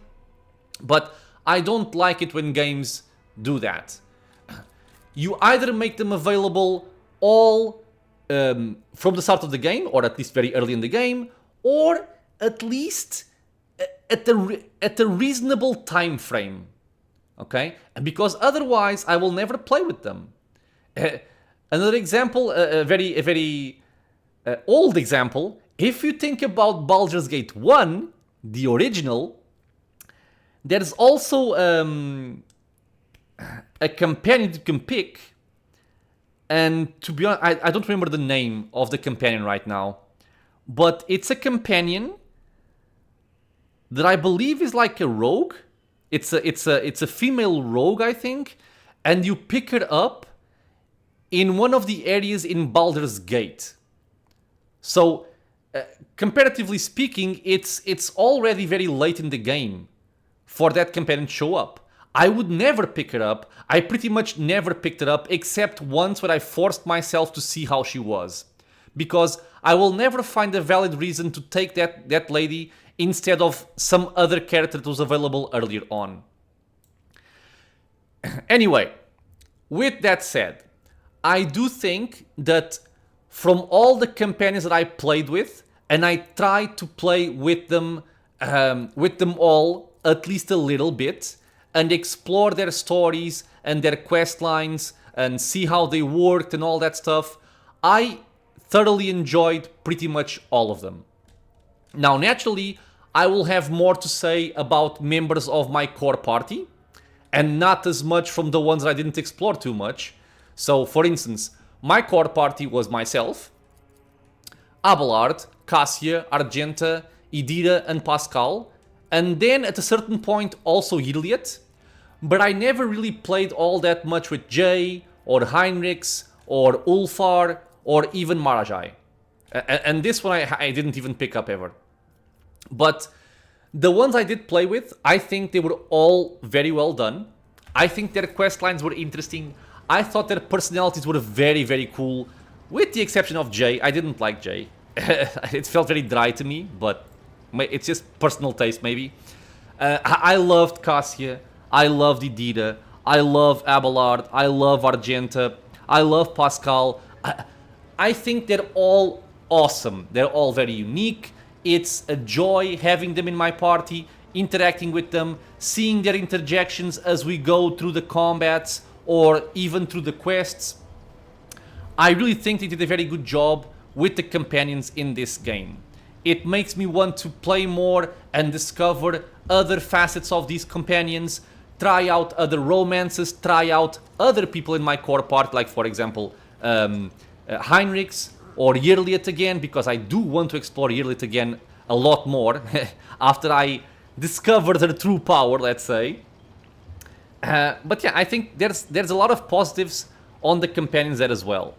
But I don't like it when games do that. You either make them available all from the start of the game, or at least very early in the game, or at least at a reasonable time frame. Okay? And because otherwise I will never play with them. Another example, a very old example, if you think about Baldur's Gate 1, the original, there's also a companion you can pick, and to be honest, I don't remember the name of the companion right now, but it's a companion that I believe is like a rogue. It's a female rogue, I think, and you pick her up in one of the areas in Baldur's Gate. So, comparatively speaking, it's already very late in the game for that companion to show up. I would never pick her up. I pretty much never picked her up except once when I forced myself to see how she was. Because I will never find a valid reason to take that lady instead of some other character that was available earlier on. Anyway, with that said, I do think that from all the companions that I played with, and I tried to play with them all at least a little bit, and explore their stories and their quest lines and see how they worked and all that stuff, I thoroughly enjoyed pretty much all of them. Now, naturally, I will have more to say about members of my core party, and not as much from the ones that I didn't explore too much. So, for instance, my core party was myself, Abelard, Cassia, Argenta, Idira, and Pascal, and then at a certain point also Hilliot, but I never really played all that much with Jay, or Heinrichs, or Ulfar, or even Marajai. And this one I didn't even pick up ever. But the ones I did play with, I think they were all very well done. I think their quest lines were interesting. I thought their personalities were very, very cool. With the exception of Jay. I didn't like Jay. It felt very dry to me, but it's just personal taste maybe. I loved Cassia. I loved Idira. I love Abelard. I love Argenta. I love Pascal. I think they're all awesome. They're all very unique. It's a joy having them in my party, interacting with them, seeing their interjections as we go through the combats or even through the quests. I really think they did a very good job with the companions in this game. It makes me want to play more and discover other facets of these companions, try out other romances, try out other people in my core part, like for example Heinrichs or Yirliet again, because I do want to explore Yirliet again a lot more after I discovered her true power, let's say. But yeah, I think there's a lot of positives on the companions there as well.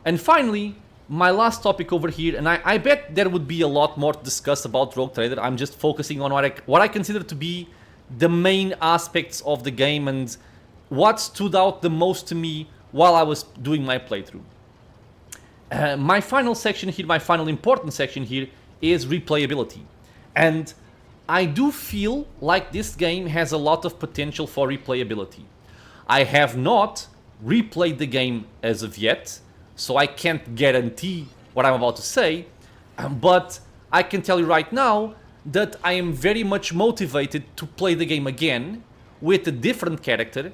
And finally, my last topic over here, and I bet there would be a lot more to discuss about Rogue Trader. I'm just focusing on what I consider to be the main aspects of the game and what stood out the most to me while I was doing my playthrough. My final section here, my final important section here, is replayability. And I do feel like this game has a lot of potential for replayability. I have not replayed the game as of yet, so I can't guarantee what I'm about to say, but I can tell you right now that I am very much motivated to play the game again with a different character,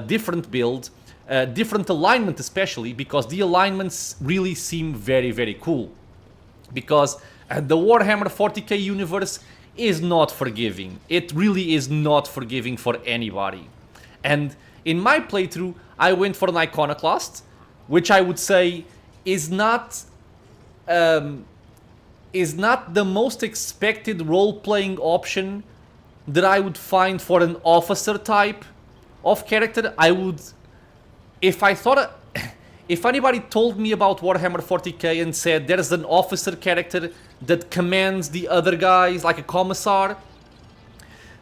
different build, different alignment especially, because the alignments really seem very, very cool. Because the Warhammer 40k universe is not forgiving. It really is not forgiving for anybody. And in my playthrough, I went for an Iconoclast, which I would say is not the most expected role-playing option that I would find for an officer type of character. I would, if anybody told me about Warhammer 40k and said there's an officer character that commands the other guys like a commissar,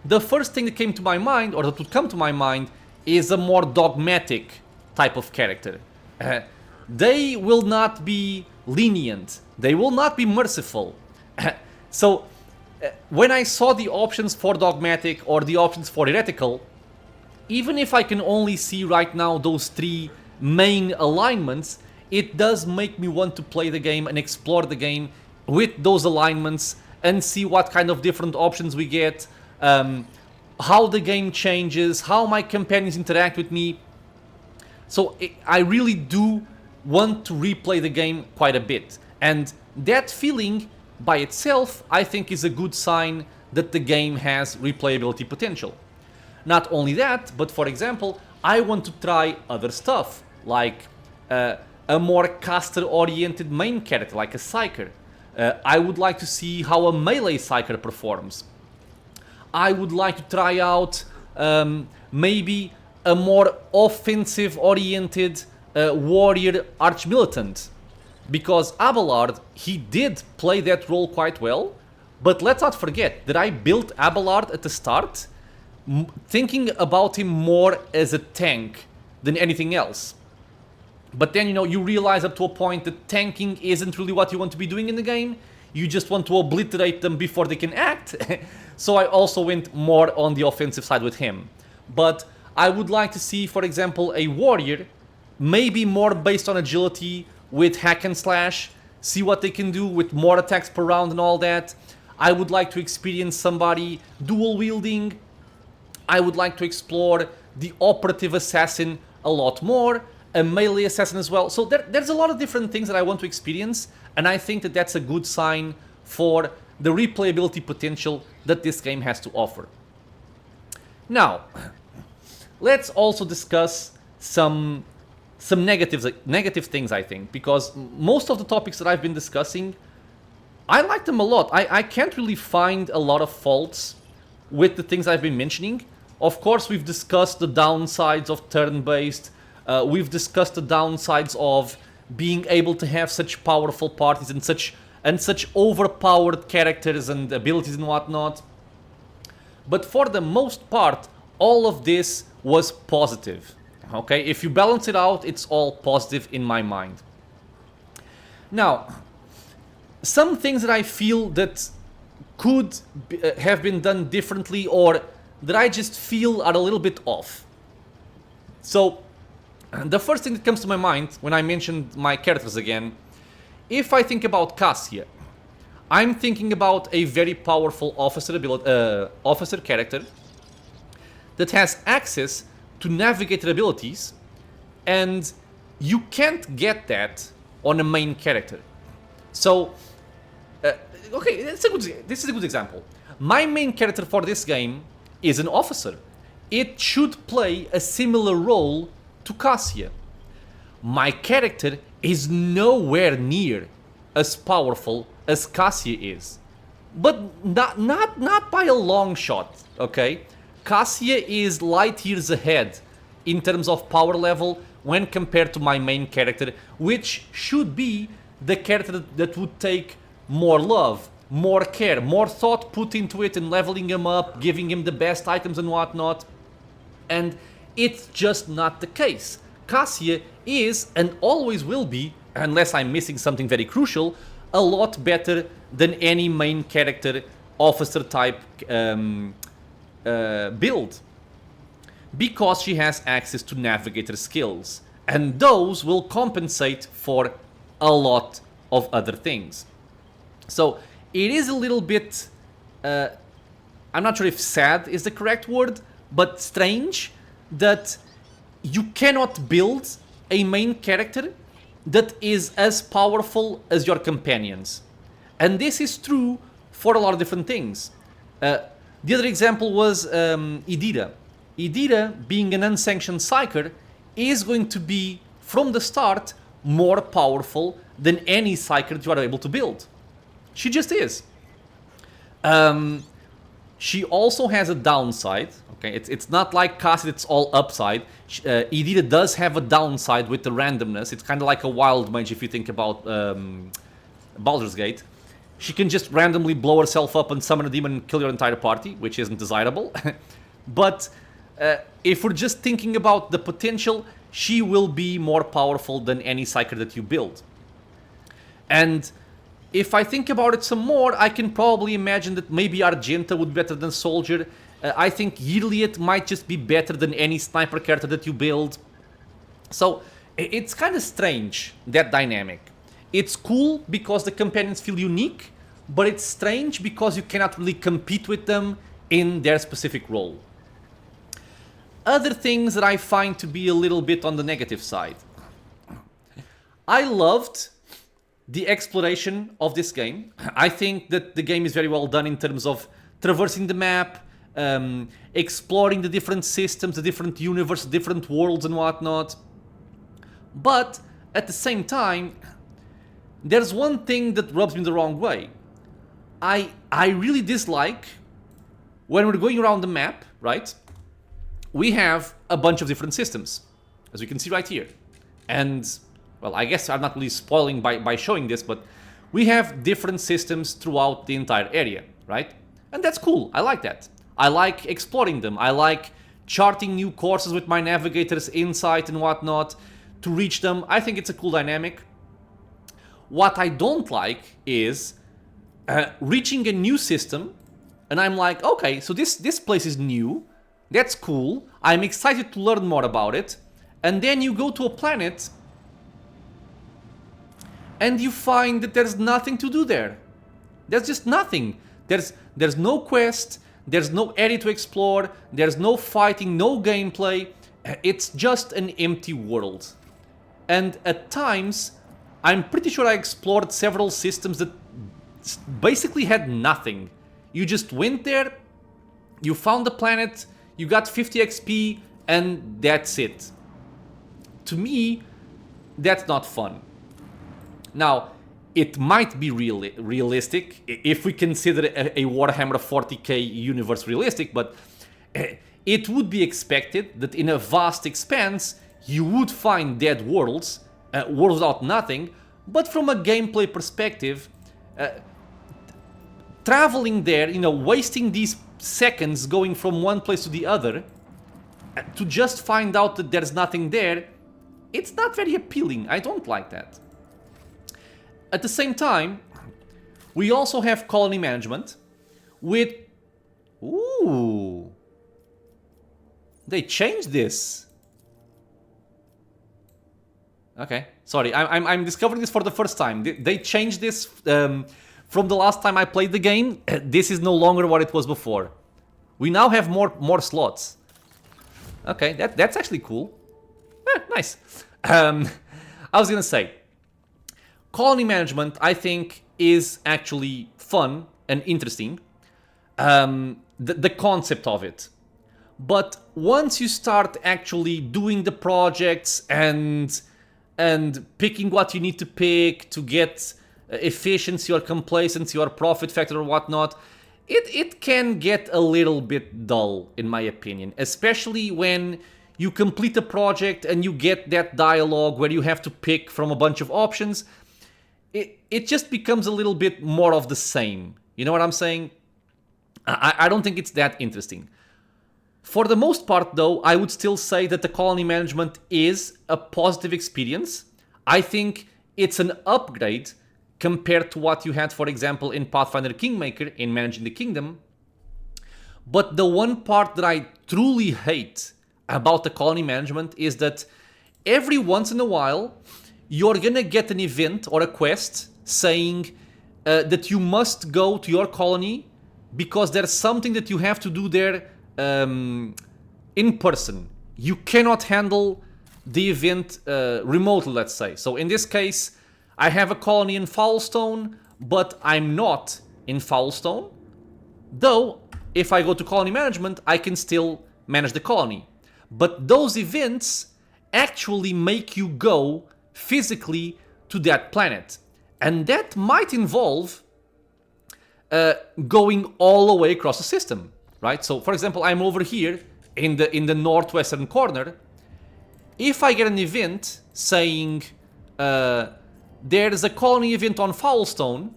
the first thing that came to my mind, or that would come to my mind, is a more dogmatic type of character. They will not be lenient. They will not be merciful. So, when I saw the options for dogmatic or the options for heretical, even if I can only see right now those three main alignments, it does make me want to play the game and explore the game with those alignments and see what kind of different options we get, how the game changes, how my companions interact with me. So I really do want to replay the game quite a bit, and that feeling by itself I think is a good sign that the game has replayability potential. Not only that, but for example, I want to try other stuff, like a more caster-oriented main character, like a Psyker. I would like to see how a melee Psyker performs. I would like to try out maybe a more offensive-oriented warrior arch-militant. Because Abelard, he did play that role quite well, but let's not forget that I built Abelard at the start thinking about him more as a tank than anything else. But then, you know, you realize up to a point that tanking isn't really what you want to be doing in the game. You just want to obliterate them before they can act. So I also went more on the offensive side with him. But I would like to see, for example, a warrior, maybe more based on agility with hack and slash, see what they can do with more attacks per round and all that. I would like to experience somebody dual wielding. I would like to explore the operative assassin a lot more, a melee assassin as well. So there's a lot of different things that I want to experience, and I think that that's a good sign for the replayability potential that this game has to offer. Now, let's also discuss some negative things, I think, because most of the topics that I've been discussing, I like them a lot. I can't really find a lot of faults with the things I've been mentioning. Of course, we've discussed the downsides of turn-based. We've discussed the downsides of being able to have such powerful parties and such overpowered characters and abilities and whatnot. But for the most part, all of this was positive. Okay, if you balance it out, it's all positive in my mind. Now, some things that I feel that could have been done differently, or that I just feel are a little bit off. So, the first thing that comes to my mind when I mentioned my characters again, if I think about Cassia, I'm thinking about a very powerful officer character that has access to navigator abilities, and you can't get that on a main character. So, okay, this is a good example. My main character for this game is an officer. It should play a similar role to Cassia. My character is nowhere near as powerful as Cassia is, but not by a long shot. Okay, Cassia is light years ahead in terms of power level when compared to my main character, which should be the character that would take more love, more care, more thought put into it and leveling him up, giving him the best items and whatnot. And it's just not the case. Cassia is and always will be, unless I'm missing something very crucial, a lot better than any main character officer type build, because she has access to navigator skills, and those will compensate for a lot of other things. So it is a little bit, I'm not sure if sad is the correct word, but strange that you cannot build a main character that is as powerful as your companions. And this is true for a lot of different things. The other example was Idira. Idira, being an unsanctioned psyker, is going to be, from the start, more powerful than any psyker that you are able to build. She just is. She also has a downside. Okay, it's not like Cassid, it's all upside. Idira does have a downside with the randomness. It's kind of like a wild mage if you think about Baldur's Gate. She can just randomly blow herself up and summon a demon and kill your entire party, which isn't desirable. But if we're just thinking about the potential, she will be more powerful than any psyker that you build. And if I think about it some more, I can probably imagine that maybe Argenta would be better than Soldier. I think Yirliet might just be better than any sniper character that you build. So it's kind of strange, that dynamic. It's cool because the companions feel unique, but it's strange because you cannot really compete with them in their specific role. Other things that I find to be a little bit on the negative side. I loved the exploration of this game. I think that the game is very well done in terms of traversing the map, exploring the different systems, the different universe, different worlds and whatnot. But at the same time, there's one thing that rubs me the wrong way. I really dislike when we're going around the map, right? We have a bunch of different systems, as we can see right here. And, well, I guess I'm not really spoiling by showing this, but we have different systems throughout the entire area, right? And that's cool. I like that. I like exploring them. I like charting new courses with my navigator's insight and whatnot to reach them. I think it's a cool dynamic. What I don't like is reaching a new system and I'm like, okay, so this place is new. That's cool. I'm excited to learn more about it. And then you go to a planet and you find that there's nothing to do there. There's just nothing. There's no quest, there's no area to explore, there's no fighting, no gameplay. It's just an empty world. And at times, I'm pretty sure I explored several systems that basically had nothing. You just went there, you found the planet, you got 50 XP, and that's it. To me, that's not fun. Now, it might be realistic, if we consider a Warhammer 40k universe realistic, but it would be expected that in a vast expanse, you would find dead worlds, worlds without nothing, but from a gameplay perspective, traveling there, wasting these seconds going from one place to the other, to just find out that there's nothing there, it's not very appealing. I don't like that. At the same time, we also have colony management with... Ooh! They changed this. Okay, sorry, I'm discovering this for the first time. They changed this from the last time I played the game. This is no longer what it was before. We now have more slots. Okay, that's actually cool. Nice. I was gonna say, colony management, I think, is actually fun and interesting. The concept of it. But once you start actually doing the projects and picking what you need to pick to get efficiency or complacency or profit factor or whatnot, it can get a little bit dull, in my opinion. Especially when you complete a project and you get that dialogue where you have to pick from a bunch of options. It just becomes a little bit more of the same. You know what I'm saying? I don't think it's that interesting. For the most part, though, I would still say that the colony management is a positive experience. I think it's an upgrade compared to what you had, for example, in Pathfinder Kingmaker in managing the kingdom. But the one part that I truly hate about the colony management is that every once in a while, you're gonna get an event or a quest saying that you must go to your colony because there's something that you have to do there in person. You cannot handle the event remotely, let's say. So in this case, I have a colony in Foulstone, but I'm not in Foulstone. Though, if I go to colony management, I can still manage the colony. But those events actually make you go physically to that planet. And that might involve going all the way across the system, right? So, for example, I'm over here in the northwestern corner. If I get an event saying there's a colony event on Foulstone,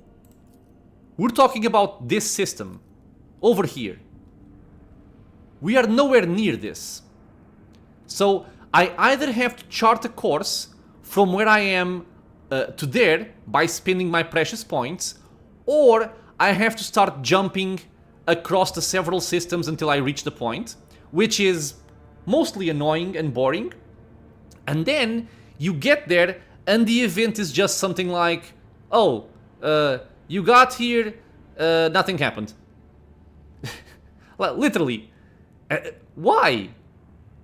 we're talking about this system over here. We are nowhere near this. So I either have to chart a course from where I am to there by spending my precious points, or I have to start jumping across the several systems until I reach the point, which is mostly annoying and boring. And then you get there and the event is just something like, oh, you got here, nothing happened. Literally. Why?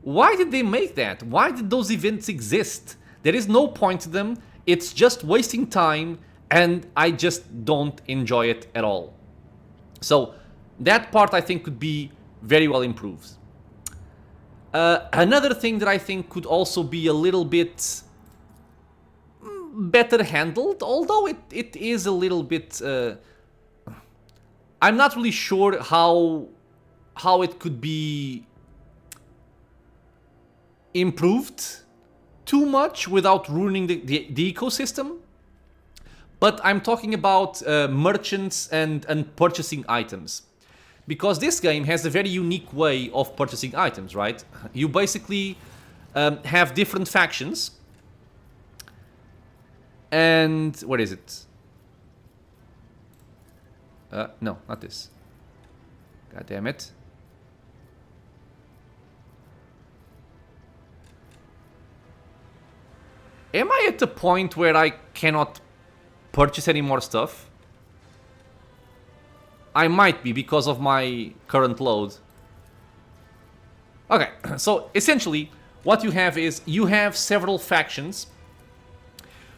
Why did they make that? Why did those events exist? There is no point to them. It's just wasting time, and I just don't enjoy it at all. So that part I think could be very well improved. Another thing that I think could also be a little bit better handled, although it is a little bit... I'm not really sure how it could be improved too much without ruining the ecosystem. But I'm talking about merchants and purchasing items. Because this game has a very unique way of purchasing items, right? You basically have different factions. And what is it? No, not this. God damn it. Am I at the point where I cannot purchase any more stuff? I might be because of my current load. Okay, so essentially what you have is you have several factions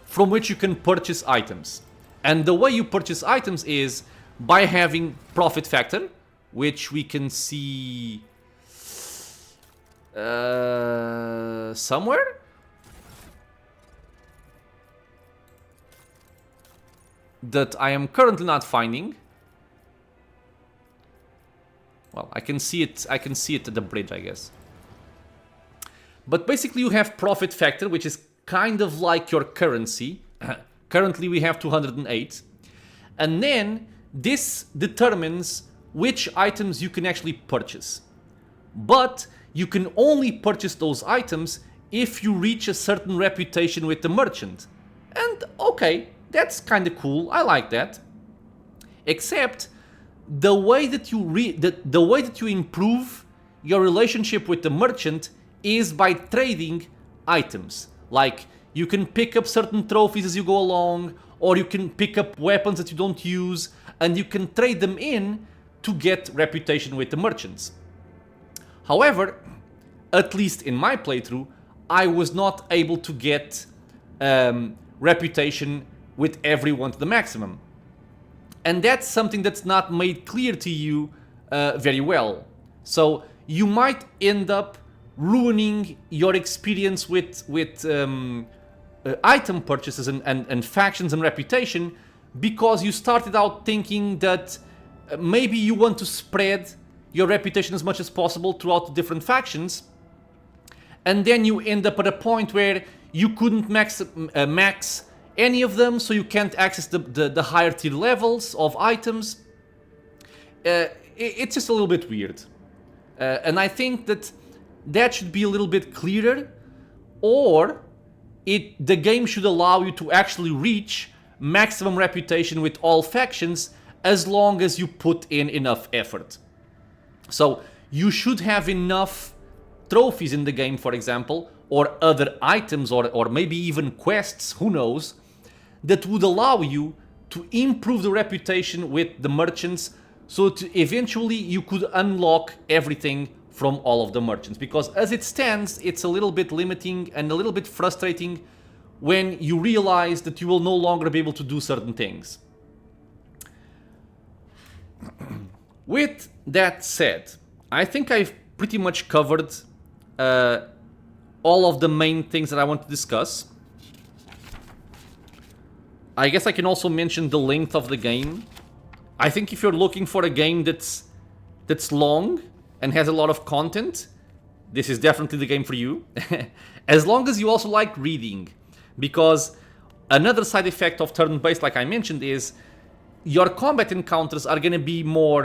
from which you can purchase items. And the way you purchase items is by having profit factor, which we can see somewhere. That I am currently not finding. Well, I can see it at the bridge, I guess. But basically you have profit factor, which is kind of like your currency. Currently we have 208. And then this determines which items you can actually purchase. But you can only purchase those items if you reach a certain reputation with the merchant. And okay, that's kind of cool. I like that. Except the way that you improve your relationship with the merchant is by trading items. Like you can pick up certain trophies as you go along, or you can pick up weapons that you don't use, and you can trade them in to get reputation with the merchants. However, at least in my playthrough, I was not able to get reputation with everyone to the maximum. And that's something that's not made clear to you very well. So you might end up ruining your experience with item purchases and factions and reputation because you started out thinking that maybe you want to spread your reputation as much as possible throughout the different factions, and then you end up at a point where you couldn't max any of them, so you can't access the higher tier levels of items. It's just a little bit weird. And I think that should be a little bit clearer, or the game should allow you to actually reach maximum reputation with all factions as long as you put in enough effort. So you should have enough trophies in the game, for example, or other items, or maybe even quests, who knows, that would allow you to improve the reputation with the merchants, so that eventually you could unlock everything from all of the merchants. Because as it stands, it's a little bit limiting and a little bit frustrating when you realize that you will no longer be able to do certain things. With that said, I think I've pretty much covered all of the main things that I want to discuss. I guess I can also mention the length of the game. I think if you're looking for a game that's long and has a lot of content, this is definitely the game for you. As long as you also like reading. Because another side effect of turn-based, like I mentioned, is your combat encounters are going to be more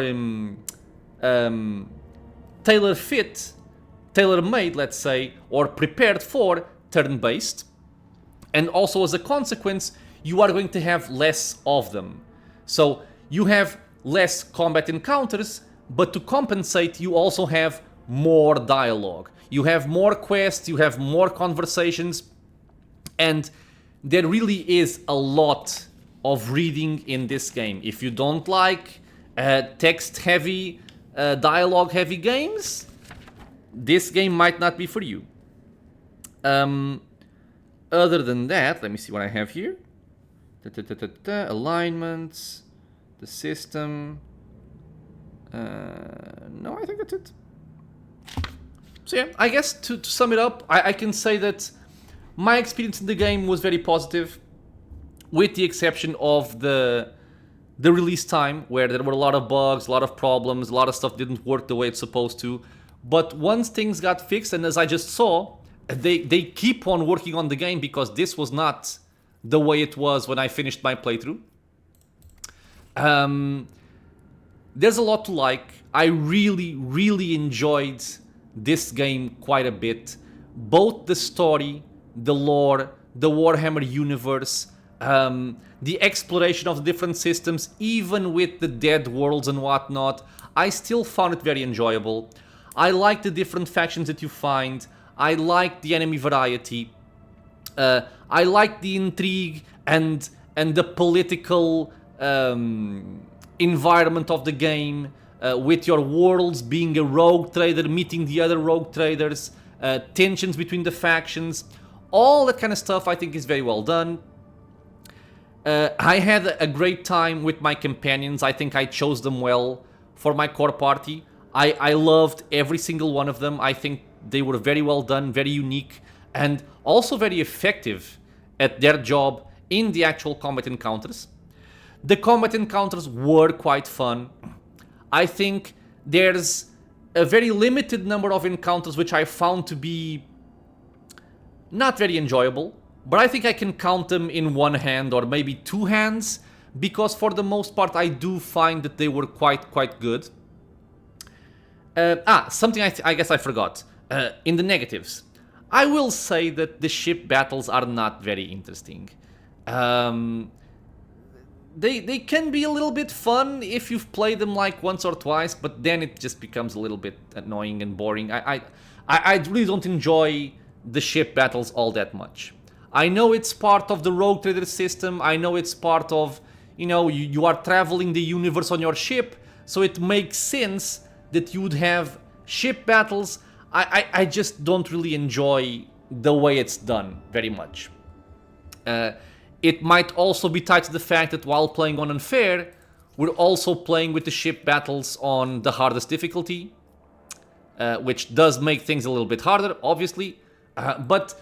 tailor-made, let's say, or prepared for turn-based. And also as a consequence, you are going to have less of them. So you have less combat encounters, but to compensate, you also have more dialogue. You have more quests, you have more conversations, and there really is a lot of reading in this game. If you don't like text-heavy, dialogue-heavy games, this game might not be for you. Other than that, let me see what I have here. Alignments, the system. No, I think that's it. So yeah, I guess to sum it up, I can say that my experience in the game was very positive, with the exception of the release time, where there were a lot of bugs, a lot of problems, a lot of stuff didn't work the way it's supposed to. But once things got fixed, and as I just saw, they keep on working on the game, because this was not the way it was when I finished my playthrough. There's a lot to like. I really enjoyed this game quite a bit. Both the story, the lore, the Warhammer universe, the exploration of the different systems, even with the dead worlds and whatnot, I still found it very enjoyable. I like the different factions that you find. I like the enemy variety. I like the intrigue and the political environment of the game, with your worlds being a rogue trader meeting the other rogue traders, tensions between the factions, all that kind of stuff I think is very well done. I had a great time with my companions. I think I chose them well for my core party. I loved every single one of them. I think they were very well done, very unique, and also very effective at their job in the actual combat encounters. The combat encounters were quite fun. I think there's a very limited number of encounters which I found to be not very enjoyable, but I think I can count them in one hand or maybe two hands, because for the most part I do find that they were quite good. Something I guess I forgot. In the negatives, I will say that the ship battles are not very interesting. They can be a little bit fun if you've played them like once or twice, but then it just becomes a little bit annoying and boring. I really don't enjoy the ship battles all that much. I know it's part of the Rogue Trader system. I know it's part of, you are traveling the universe on your ship, so it makes sense that you would have ship battles. I just don't really enjoy the way it's done very much. It might also be tied to the fact that while playing on Unfair, we're also playing with the ship battles on the hardest difficulty, which does make things a little bit harder, obviously. But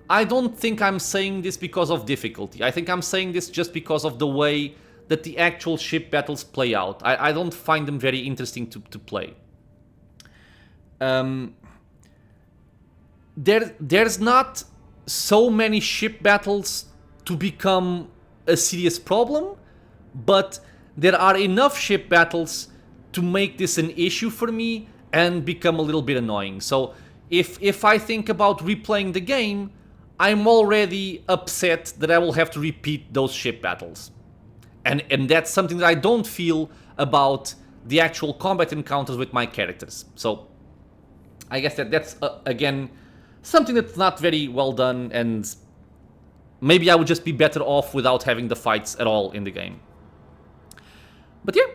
I don't think I'm saying this because of difficulty. I think I'm saying this just because of the way that the actual ship battles play out. I don't find them very interesting to play. There's not so many ship battles to become a serious problem, but there are enough ship battles to make this an issue for me and become a little bit annoying. So if I think about replaying the game, I'm already upset that I will have to repeat those ship battles. And that's something that I don't feel about the actual combat encounters with my characters. So I guess that's, again, something that's not very well done and maybe I would just be better off without having the fights at all in the game. But yeah,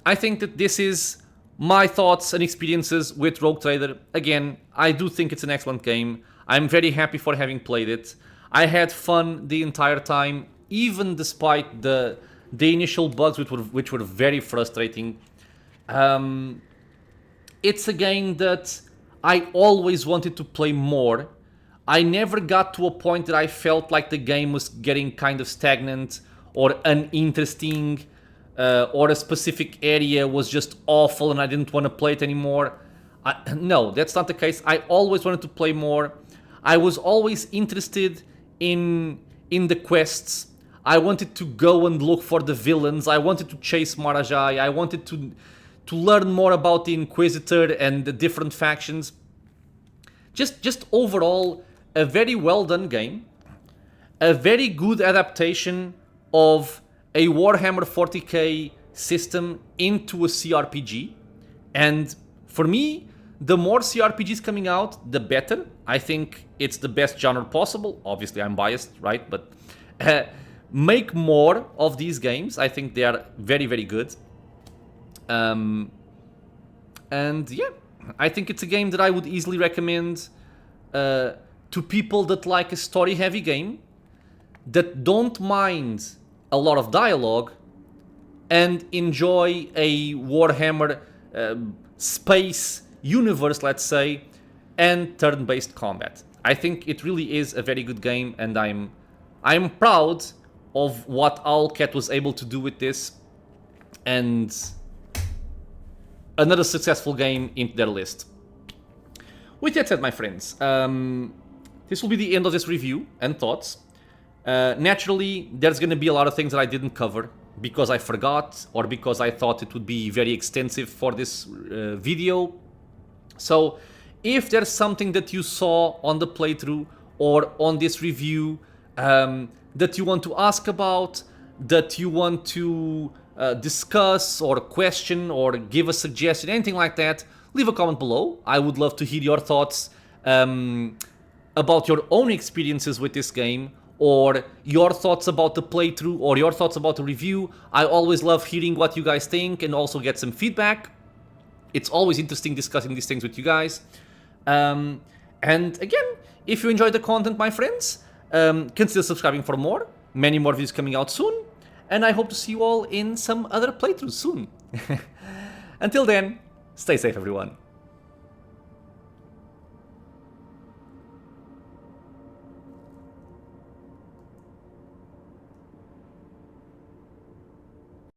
I think that this is my thoughts and experiences with Rogue Trader. Again, I do think it's an excellent game. I'm very happy for having played it. I had fun the entire time, even despite the initial bugs, which were very frustrating. It's a game that I always wanted to play more. I never got to a point that I felt like the game was getting kind of stagnant or uninteresting, or a specific area was just awful and I didn't want to play it anymore. No, that's not the case. I always wanted to play more. I was always interested in the quests. I wanted to go and look for the villains. I wanted to chase Marajai. I wanted to learn more about the Inquisitor and the different factions. Just overall, a very well done game. A very good adaptation of a Warhammer 40k system into a cRPG. And for me, the more cRPGs coming out, the better. I think it's the best genre possible. Obviously, I'm biased, right? But make more of these games. I think they are very, very good. And yeah, I think it's a game that I would easily recommend to people that like a story-heavy game, that don't mind a lot of dialogue, and enjoy a Warhammer space universe, let's say, and turn-based combat. I think it really is a very good game, and I'm proud of what Owlcat was able to do with this, and another successful game into their list. With that said, my friends, this will be the end of this review and thoughts. Naturally, there's going to be a lot of things that I didn't cover because I forgot or because I thought it would be very extensive for this video. So if there's something that you saw on the playthrough or on this review that you want to ask about, that you want to discuss or question or give a suggestion, anything like that, leave a comment below. I would love to hear your thoughts about your own experiences with this game, or your thoughts about the playthrough, or your thoughts about the review. I always love hearing what you guys think and also get some feedback. It's always interesting discussing these things with you guys. And again, if you enjoyed the content, my friends, consider subscribing for more. Many more videos coming out soon. And I hope to see you all in some other playthroughs soon. Until then, stay safe, everyone.